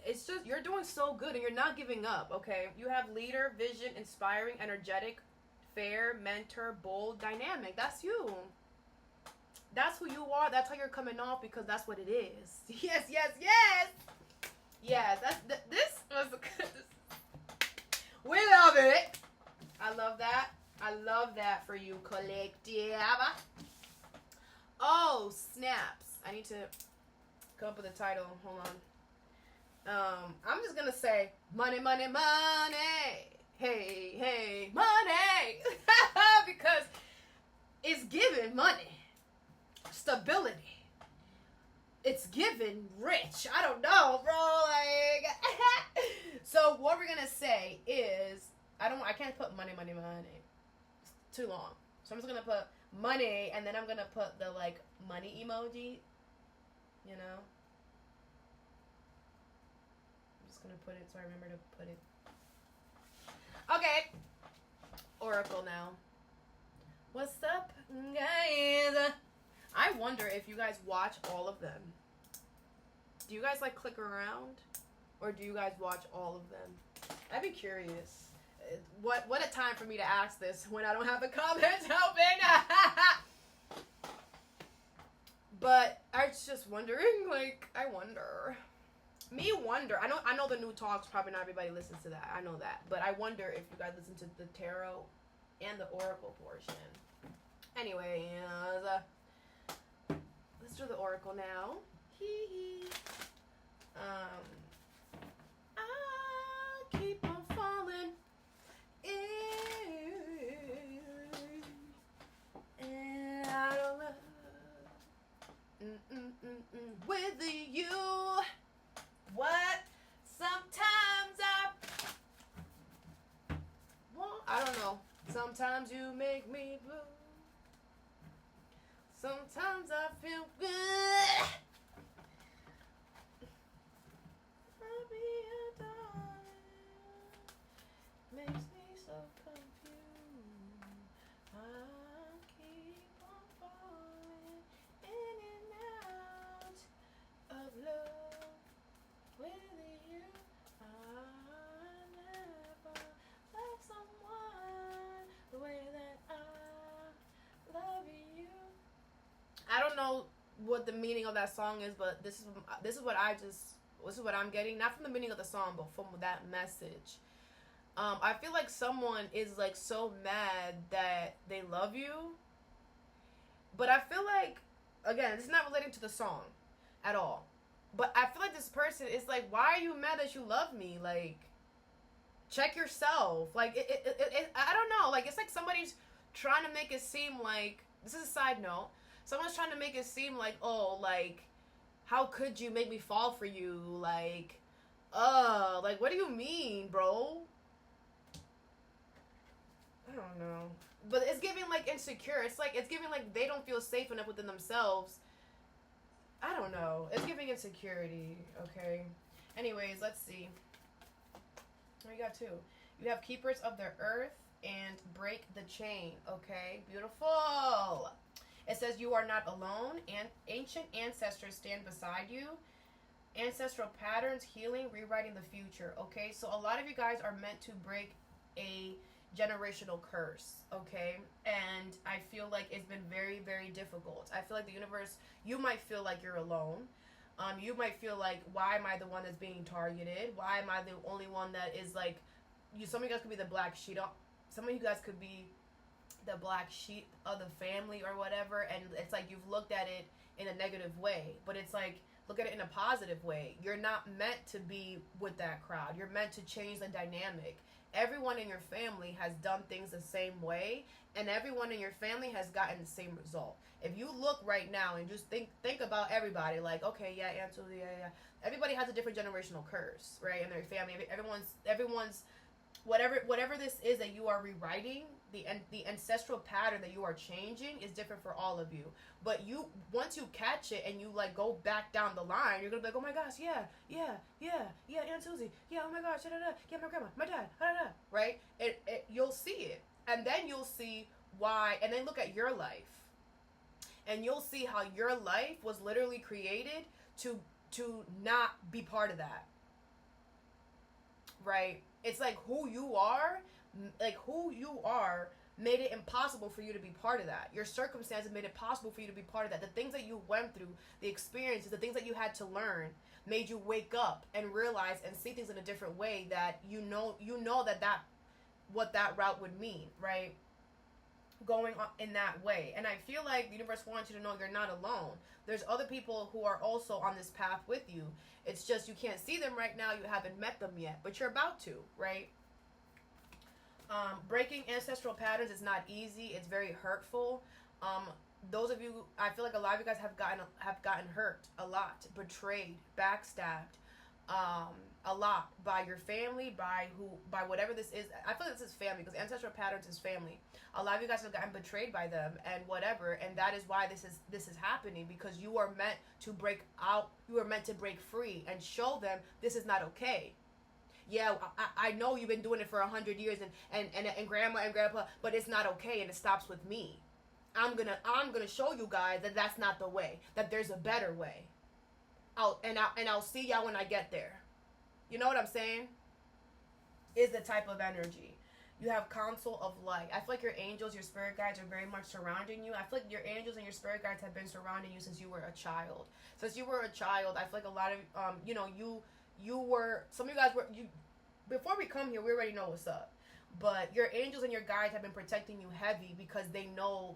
it's just, you're doing so good and you're not giving up. Okay, you have leader, vision, inspiring, energetic, fair, mentor, bold, dynamic. That's you. That's who you are. That's how you're coming off, because that's what it is. Yes, yes, yes. Yes, this was we love it. I love that. I love that for you, collective. Oh, snaps. I need to come up with a title. Hold on. I'm just going to say, money, money, money. Hey, hey, money. Because it's giving money. Stability. It's giving rich. I don't know, bro. Like, so what we're going to say is, I can't put money, money, money. Too long. So I'm just gonna put money, and then I'm gonna put the like money emoji. You know? I'm just gonna put it so I remember to put it. Okay. Oracle now. What's up, guys? I wonder if you guys watch all of them. Do you guys like click around? Or do you guys watch all of them? I'd be curious. What a time for me to ask this when I don't have the comments open. But I was just wondering, like, I wonder. Me wonder. I know the NUTALKS, probably not everybody listens to that. I know that. But I wonder if you guys listen to the tarot and the oracle portion. Anyway, let's do the oracle now. Hee hee. I keep on falling. And I don't know. With you. What? Sometimes I don't know. Sometimes you make me blue. Sometimes I feel good. be a darling. Makes me so confused. I keep on falling in and out of love with you. I never love someone the way that I love you. I don't know what the meaning of that song is, but this is what I'm getting, not from the meaning of the song, but from that message. I feel like someone is like so mad that they love you, but I feel like, again, it's not relating to the song at all, but I feel like this person is like, why are you mad that you love me? Like, check yourself. Like, I don't know. Like, it's like somebody's trying to make it seem like, this is a side note, someone's trying to make it seem like, oh, like, how could you make me fall for you? Like, what do you mean, bro? I don't know. But it's giving, like, insecure. It's giving, like, they don't feel safe enough within themselves. I don't know. It's giving insecurity, okay? Anyways, let's see. Oh, you got two. You have keepers of the earth and break the chain, okay? Beautiful. It says you are not alone, and ancient ancestors stand beside you. Ancestral patterns, healing, rewriting the future, okay? So a lot of you guys are meant to break a generational curse, okay? And I feel like it's been very, very difficult. I feel like the universe, you might feel like you're alone. You might feel like, why am I the one that's being targeted? Why am I the only one that is like, some of you guys could be the black sheep. Some of you guys could be the black sheep of the family or whatever, and it's like you've looked at it in a negative way, but it's like, look at it in a positive way. You're not meant to be with that crowd. You're meant to change the dynamic. Everyone in your family has done things the same way, and everyone in your family has gotten the same result. If you look right now and just think about everybody, like, okay, yeah, absolutely, yeah. Everybody has a different generational curse, right, in their family. Everyone's whatever this is that you are rewriting, the ancestral pattern that you are changing is different for all of you. But once you catch it and you like go back down the line, you're gonna be like, oh my gosh, yeah, Aunt Susie, yeah, oh my gosh, yeah, my grandma, my dad, right? You'll see it, and then you'll see why, and then look at your life, and you'll see how your life was literally created to not be part of that, right? It's like who you are made it impossible for you to be part of that. Your circumstances made it possible for you to be part of that. The things that you went through, the experiences, the things that you had to learn made you wake up and realize and see things in a different way, that you know that what that route would mean, right? Going on in that way. And I feel like the universe wants you to know you're not alone. There's other people who are also on this path with you. It's just you can't see them right now. You haven't met them yet, but you're about to, right? Breaking ancestral patterns is not easy. It's very hurtful. Those of you, I feel like a lot of you guys have gotten hurt a lot, betrayed, backstabbed, a lot by your family, by whatever this is. I feel like this is family, because ancestral patterns is family. A lot of you guys have gotten betrayed by them and whatever, and that is why this is happening, because you are meant to break out. You are meant to break free and show them this is not okay. Yeah, I know you've been doing it for 100 years and grandma and grandpa, but it's not okay, and it stops with me. I'm gonna show you guys that that's not the way, that there's a better way. I'll see y'all when I get there. You know what I'm saying? Is the type of energy. You have counsel of light. I feel like your angels, your spirit guides are very much surrounding you. I feel like your angels and your spirit guides have been surrounding you since you were a child. Since you were a child, I feel like a lot of you were, some of you guys were, before we come here, we already know what's up. But your angels and your guides have been protecting you heavy, because they know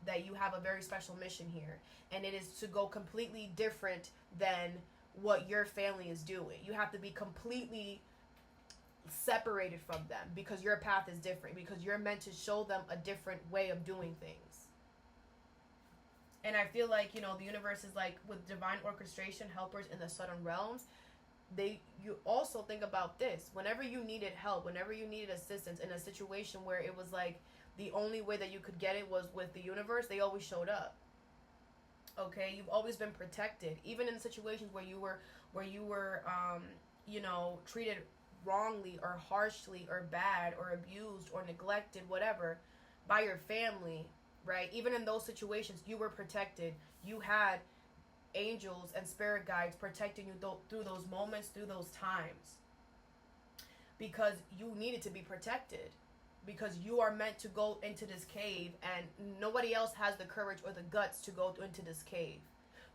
that you have a very special mission here. And it is to go completely different than what your family is doing. You have to be completely separated from them, because your path is different, because you're meant to show them a different way of doing things. And I feel like, the universe is like, with divine orchestration, helpers in the southern realms, you also think about this. Whenever you needed help, whenever you needed assistance in a situation where it was like the only way that you could get it was with the universe, they always showed up. Okay, you've always been protected, even in situations where you were you know, treated wrongly or harshly or bad or abused or neglected, whatever, by your family, right? Even in those situations, you were protected. You had angels and spirit guides protecting you through those moments, through those times, because you needed to be protected, because you are meant to go into this cave, and nobody else has the courage or the guts to go into this cave.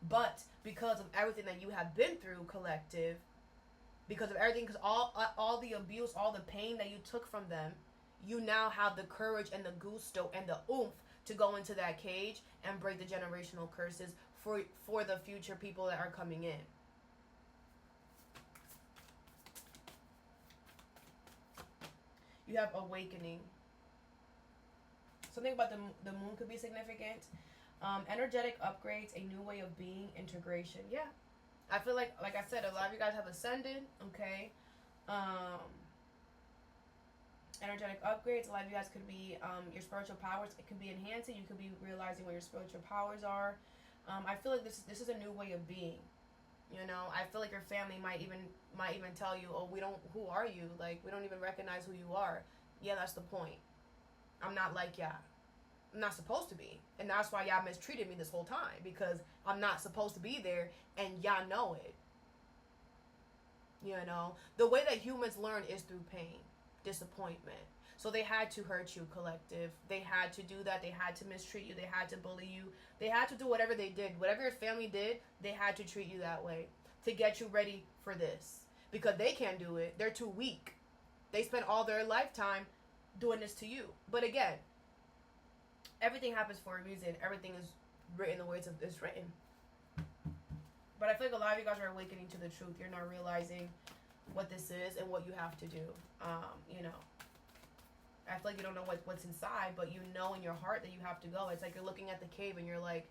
But because of everything that you have been through, collective, because of everything, because all the abuse, all the pain that you took from them, you now have the courage and the gusto and the oomph to go into that cage and break the generational curses for the future people that are coming in. You have awakening. Something about the moon could be significant. Energetic upgrades, a new way of being, integration. Yeah. I feel like I said, a lot of you guys have ascended, okay? Energetic upgrades, a lot of you guys could be, your spiritual powers, it could be enhancing. You could be realizing what your spiritual powers are. I feel like this is a new way of being. You know, I feel like your family might even tell you, oh, who are you? Like, we don't even recognize who you are. Yeah, that's the point. I'm not like y'all. I'm not supposed to be. And that's why y'all mistreated me this whole time, because I'm not supposed to be there, and y'all know it. You know, the way that humans learn is through pain, disappointment. So they had to hurt you, collective. They had to do that. They had to mistreat you. They had to bully you. They had to do whatever they did. Whatever your family did, they had to treat you that way to get you ready for this. Because they can't do it. They're too weak. They spent all their lifetime doing this to you. But again, everything happens for a reason. Everything is written the way it's written. But I feel like a lot of you guys are awakening to the truth. You're not realizing what this is and what you have to do. You know, I feel like you don't know what's inside, but you know in your heart that you have to go. It's like you're looking at the cave and you're like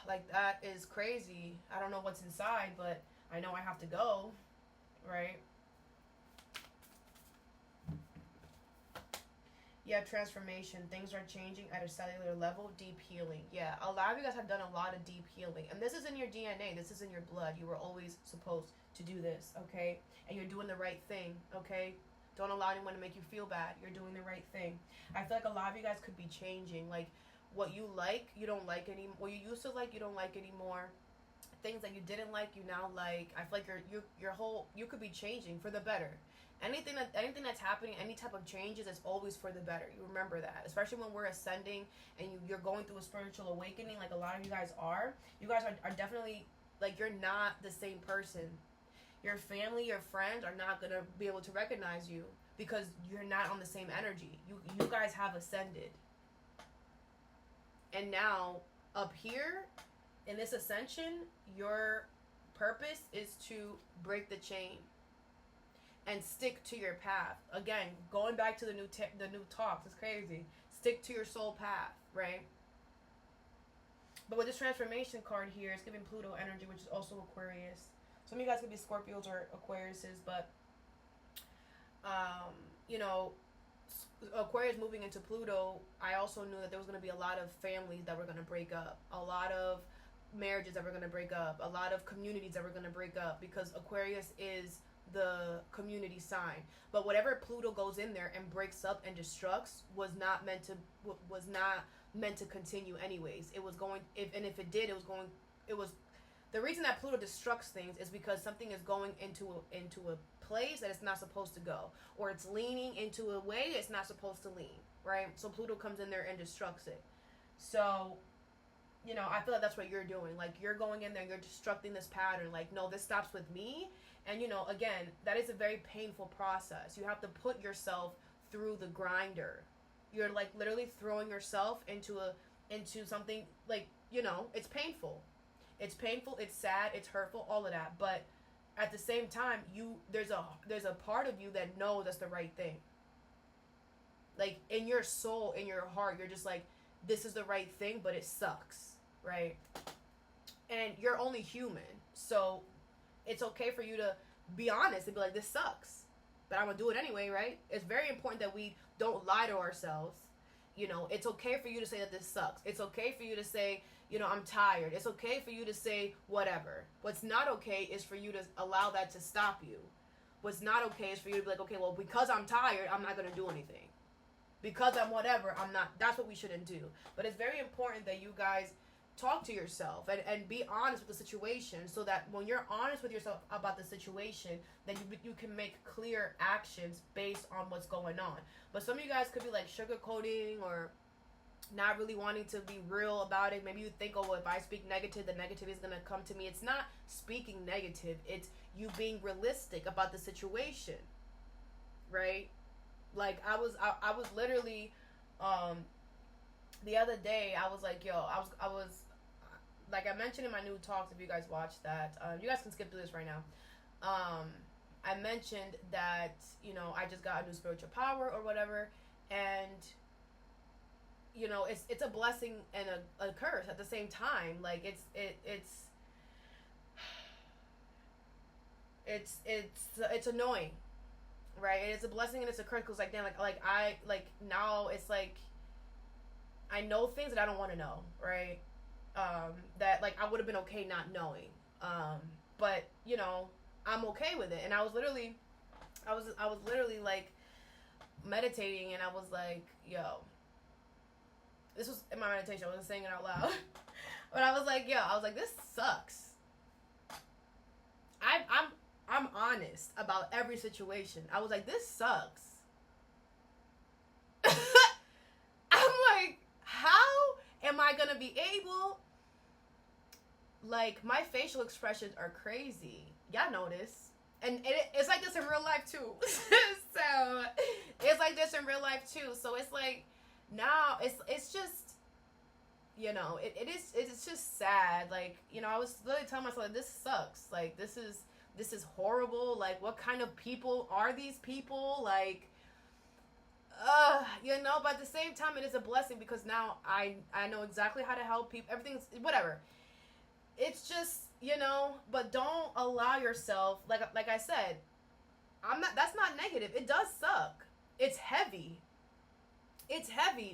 that is crazy. I don't know what's inside, but I know I have to go, right? Yeah, transformation. Things are changing at a cellular level. Deep healing. Yeah, a lot of you guys have done a lot of deep healing. And this is in your DNA. This is in your blood. You were always supposed to do this, okay? And you're doing the right thing, okay? Don't allow anyone to make you feel bad. You're doing the right thing. I feel like a lot of you guys could be changing. Like, what you like, you don't like anymore. What you used to like, you don't like anymore. Things that you didn't like, you now like. I feel like you could be changing for the better. Anything that's happening, any type of changes, is always for the better. You remember that, especially when we're ascending and you're going through a spiritual awakening, like a lot of you guys are. You guys are definitely, like, you're not the same person. Your family, your friends are not gonna be able to recognize you because you're not on the same energy. You guys have ascended, and now up here in this ascension, your purpose is to break the chain and stick to your path. Again, going back to the new talks, it's crazy. Stick to your soul path, right? But with this transformation card here, it's giving Pluto energy, which is also Aquarius. Some of you guys could be Scorpios or Aquariuses, but you know, Aquarius moving into Pluto, I also knew that there was going to be a lot of families that were going to break up, a lot of marriages that were going to break up, a lot of communities that were going to break up, because Aquarius is the community sign. But whatever Pluto goes in there and breaks up and destructs was not meant to continue anyways. It was going, if it did, it was the reason that Pluto destructs things is because something is going into a place that it's not supposed to go, or it's leaning into a way it's not supposed to lean, right? So Pluto comes in there and destructs it. So, you know, I feel like that's what you're doing. Like, you're going in there, you're destructing this pattern. Like, no, this stops with me. And, you know, again, that is a very painful process. You have to put yourself through the grinder. You're, like, literally throwing yourself into something, like, you know, it's painful. It's painful, it's sad, it's hurtful, all of that. But at the same time, there's a part of you that knows that's the right thing. Like, in your soul, in your heart, you're just like, this is the right thing, but it sucks, right? And you're only human, so it's okay for you to be honest and be like, this sucks, but I'm gonna do it anyway, right? It's very important that we don't lie to ourselves. You know, it's okay for you to say that this sucks. It's okay for you to say, you know, I'm tired. It's okay for you to say whatever. What's not okay is for you to allow that to stop you. What's not okay is for you to be like, okay, well, because I'm tired, I'm not going to do anything. Because I'm whatever, I'm not. That's what we shouldn't do. But it's very important that you guys talk to yourself and be honest with the situation, so that when you're honest with yourself about the situation, then you can make clear actions based on what's going on. But some of you guys could be like sugarcoating or not really wanting to be real about it. Maybe you think, oh, well, if I speak negative, the negative is going to come to me. It's not speaking negative. It's you being realistic about the situation, right? Like, I was literally, the other day, I was like, yo, I was, like I mentioned in my new talks, if you guys watched that, you guys can skip through this right now. I mentioned that, you know, I just got a new spiritual power or whatever, and, you know, it's a blessing and a curse at the same time. Like, it's annoying, right? And it's a blessing and it's a curse, because like, damn, like now it's like I know things that I don't want to know, right? That like I would have been okay not knowing, but you know, I'm okay with it. And I was literally like meditating, and I was like, yo, this was in my meditation, I wasn't saying it out loud. But I was like, this sucks. I'm honest about every situation. I was like, this sucks. I'm like, how am I gonna be able? Like, my facial expressions are crazy. Y'all notice. And it's like this in real life too. So it's like this in real life too. So it's like, now it's just, you know, it's just sad. Like, you know, I was literally telling myself, like, this sucks. Like, this is horrible. Like, what kind of people are these people? Like, you know, but at the same time, it is a blessing, because now I know exactly how to help people. Everything's whatever. It's just, you know, but don't allow yourself, like I said, that's not negative. It does suck. It's heavy.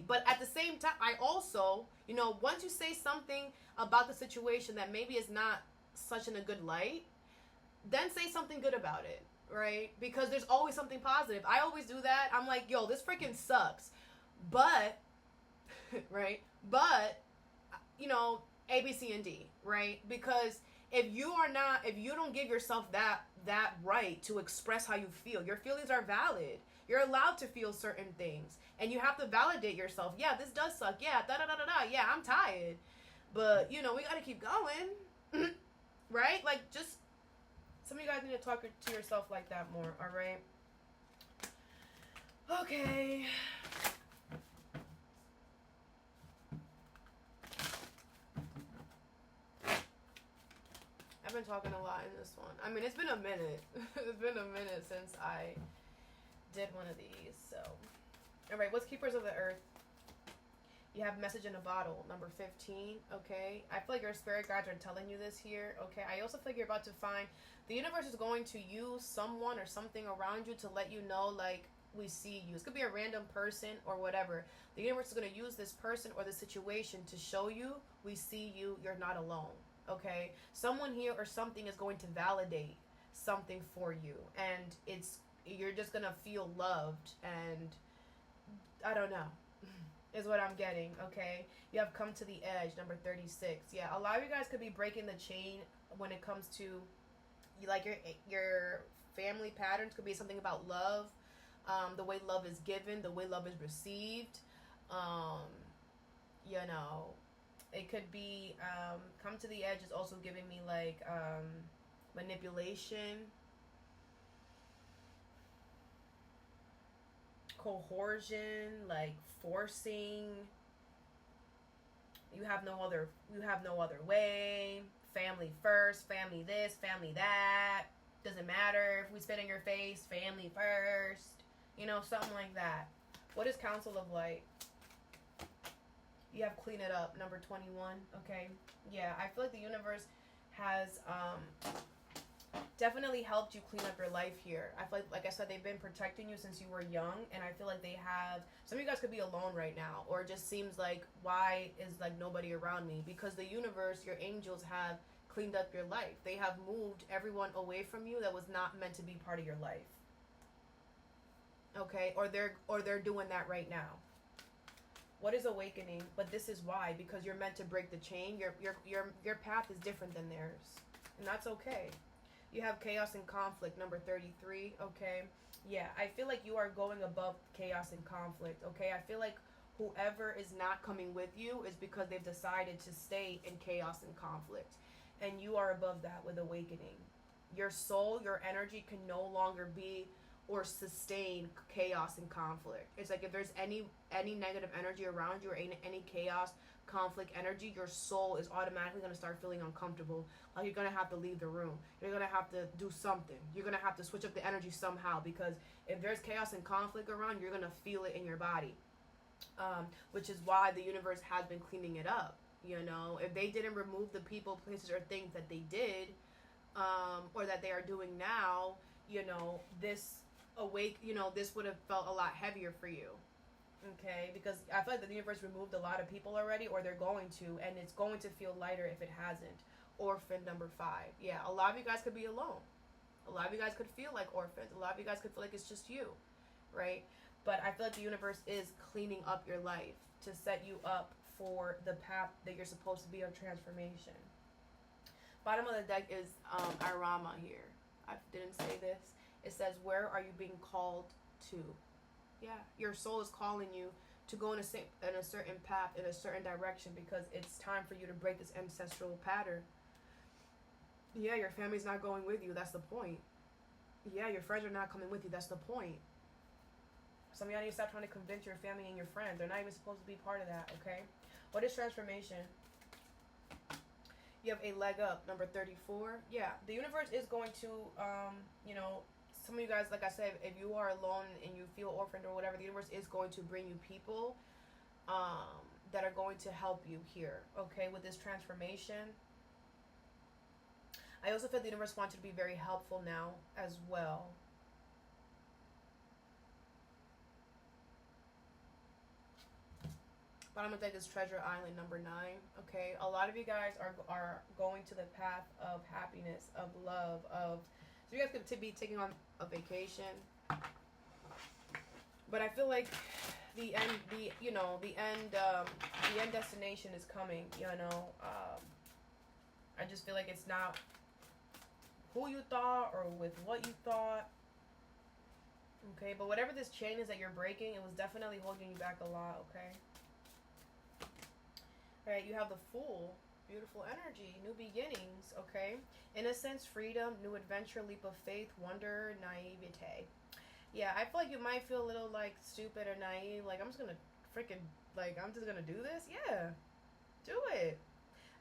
But at the same time, I also, you know, once you say something about the situation that maybe is not such in a good light, then say something good about it, right? Because there's always something positive. I always do that. I'm like, yo, this freaking sucks. But, right? But, you know, A, B, C, and D, right? Because if you don't give yourself that right to express how you feel, your feelings are valid. You're allowed to feel certain things. And you have to validate yourself. Yeah, this does suck. Yeah, da-da-da-da-da. Yeah, I'm tired. But, you know, we got to keep going. Right? Like, just, some of you guys need to talk to yourself like that more, all right? Okay. I've been talking a lot in this one. I mean, it's been a minute. It's been a minute since I did one of these, so. All right, what's Keepers of the Earth? You have Message in a Bottle, number 15, okay? I feel like your spirit guides are telling you this here, okay? I also feel like you're about to find, the universe is going to use someone or something around you to let you know, like, we see you. This could be a random person or whatever. The universe is going to use this person or the situation to show you, we see you, you're not alone, okay? Someone here or something is going to validate something for you, and you're just going to feel loved, and I don't know, is what I'm getting, okay? You have Come to the Edge, number 36. Yeah, a lot of you guys could be breaking the chain when it comes to, like, your family patterns. Could be something about love, the way love is given, the way love is received. You know, it could be, Come to the Edge is also giving me, like, manipulation, coercion, like forcing. You have no other way. Family first, family this, family that. Doesn't matter if we spit in your face, family first. You know, something like that. What is Council of Light? You have Clean It Up, number 21. Okay. Yeah, I feel like the universe has definitely helped you clean up your life here. I feel like I said, they've been protecting you since you were young, and I feel like they have. Some of you guys could be alone right now, or it just seems like, why is like nobody around me? Because the universe, your angels have cleaned up your life. They have moved everyone away from you that was not meant to be part of your life. Okay? Or they're doing that right now. What is awakening? But this is why, because you're meant to break the chain. Your path is different than theirs. And that's okay. You have chaos and conflict, number 33, okay? Yeah, I feel like you are going above chaos and conflict, okay? I feel like whoever is not coming with you is because they've decided to stay in chaos and conflict. And you are above that with awakening. Your soul, your energy can no longer be or sustain chaos and conflict. It's like if there's any negative energy around you or any chaos, conflict energy, your soul is automatically going to start feeling uncomfortable. Like you're going to have to leave the room. You're going to have to do something. You're going to have to switch up the energy somehow, because if there's chaos and conflict around, you're going to feel it in your body. Which is why the universe has been cleaning it up. You know, if they didn't remove the people, places, or things that they did, or that they are doing now, you know, this would have felt a lot heavier for you. Okay, because I feel like the universe removed a lot of people already, or they're going to, and it's going to feel lighter if it hasn't. Orphan, number 5. Yeah, a lot of you guys could be alone. A lot of you guys could feel like orphans. A lot of you guys could feel like it's just you, right? But I feel like the universe is cleaning up your life to set you up for the path that you're supposed to be on, transformation. Bottom of the deck is Irama here. I didn't say this. It says, where are you being called to? Yeah, your soul is calling you to go in a certain path, in a certain direction, because it's time for you to break this ancestral pattern. Yeah, your family's not going with you. That's the point. Yeah, your friends are not coming with you. That's the point. Some of y'all need to stop trying to convince your family and your friends. They're not even supposed to be part of that, okay? What is transformation? You have a leg up, number 34. Yeah, the universe is going to, some of you guys, like I said, if you are alone and you feel orphaned or whatever, the universe is going to bring you people that are going to help you here, okay, with this transformation. I also feel the universe wants you to be very helpful now as well. Bottom of the deck is Treasure Island, number 9. Okay, a lot of you guys are going to the path of happiness, of love, of, so you guys could be taking on a vacation. But I feel like the end destination is coming. I just feel like it's not who you thought or with what you thought. Okay, but whatever this chain is that you're breaking, it was definitely holding you back a lot. Okay. Alright, you have the Fool. Beautiful energy. New beginnings, okay? Innocence, freedom, new adventure, leap of faith, wonder, naivete. Yeah, I feel like you might feel a little, like, stupid or naive. Like, I'm just gonna do this? Yeah. Do it.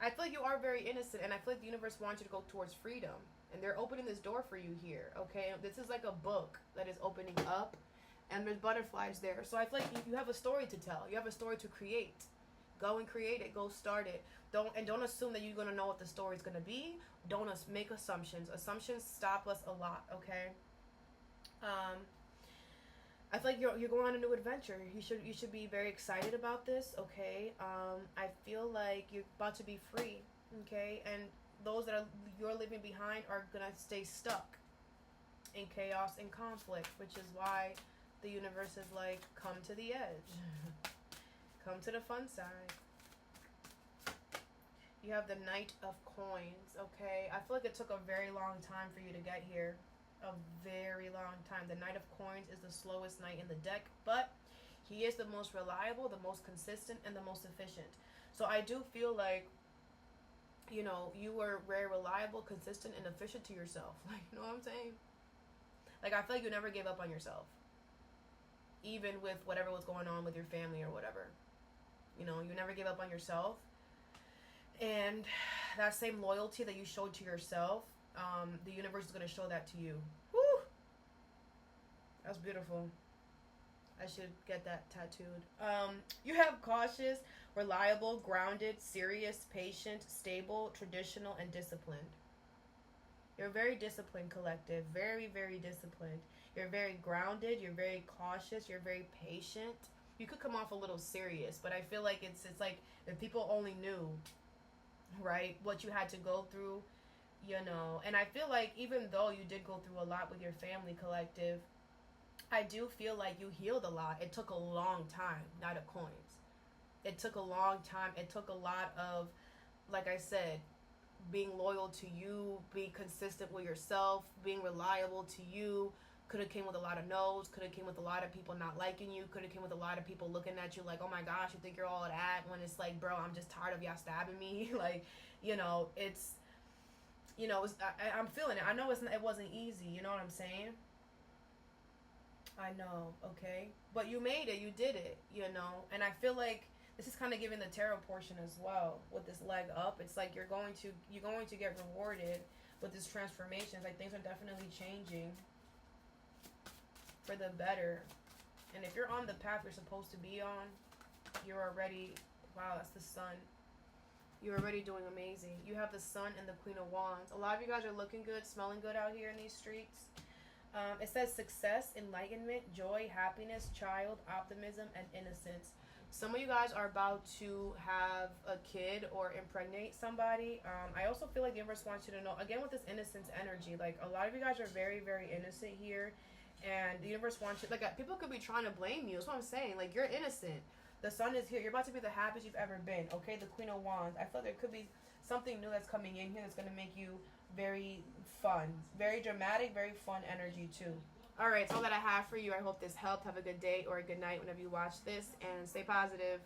I feel like you are very innocent, and I feel like the universe wants you to go towards freedom. And they're opening this door for you here, okay? This is like a book that is opening up, and there's butterflies there. So I feel like you have a story to tell. You have a story to create. Go and create it. Go start it. Don't assume that you're going to know what the story's going to be. Don't make assumptions. Assumptions stop us a lot, okay? I feel like you're going on a new adventure. You should be very excited about this, okay? I feel like you're about to be free, okay? And those that you're leaving behind are going to stay stuck in chaos and conflict, which is why the universe is like, come to the edge. Come to the fun side. You have the Knight of Coins, okay? I feel like it took a very long time for you to get here. A very long time. The Knight of Coins is the slowest knight in the deck, but he is the most reliable, the most consistent, and the most efficient. So I do feel like, you were very reliable, consistent, and efficient to yourself. Like, you know what I'm saying? Like, I feel like you never gave up on yourself. Even with whatever was going on with your family or whatever. You never gave up on yourself. And that same loyalty that you showed to yourself, the universe is going to show that to you. Woo! That's beautiful. I should get that tattooed. You have cautious, reliable, grounded, serious, patient, stable, traditional, and disciplined. You're very disciplined, collective. Very, very disciplined. You're very grounded. You're very cautious. You're very patient. You could come off a little serious, but I feel like it's like if people only knew right? What you had to go through, you know. And I feel like even though you did go through a lot with your family, collective, I do feel like you healed a lot. It took a long time, not a coins. It took a long time. It took a lot of, like I said, being loyal to you, being consistent with yourself, being reliable to you. Could have came with a lot of no's. Could have came with a lot of people not liking you. Could have came with a lot of people looking at you like, oh my gosh, you think you're all that, when it's like, bro, I'm just tired of y'all stabbing me. Like, you know, it's, you know, I'm feeling it. I know it wasn't easy. You know what I'm saying? I know, okay? But you made it. You did it, you know? And I feel like this is kind of giving the tarot portion as well with this leg up. It's like you're going to get rewarded with this transformation. It's like things are definitely changing for the better. And if you're on the path you're supposed to be on, you're already, wow, that's the sun. You're already doing amazing. You have the sun and the Queen of Wands. A lot of you guys are looking good, smelling good out here in these streets. It says success, enlightenment, joy, happiness, child, optimism, and innocence. Some of you guys are about to have a kid or impregnate somebody. I also feel like the universe wants you to know, again with this innocence energy, like a lot of you guys are very, very innocent here. And the universe wants you, like people could be trying to blame you. That's what I'm saying. Like, you're innocent. The sun is here. You're about to be the happiest you've ever been. Okay, the Queen of Wands. I feel there could be something new that's coming in here that's going to make you very fun, very dramatic, very fun energy too. All right, that's all that I have for you. I hope this helped. Have a good day or a good night whenever you watch this, and stay positive.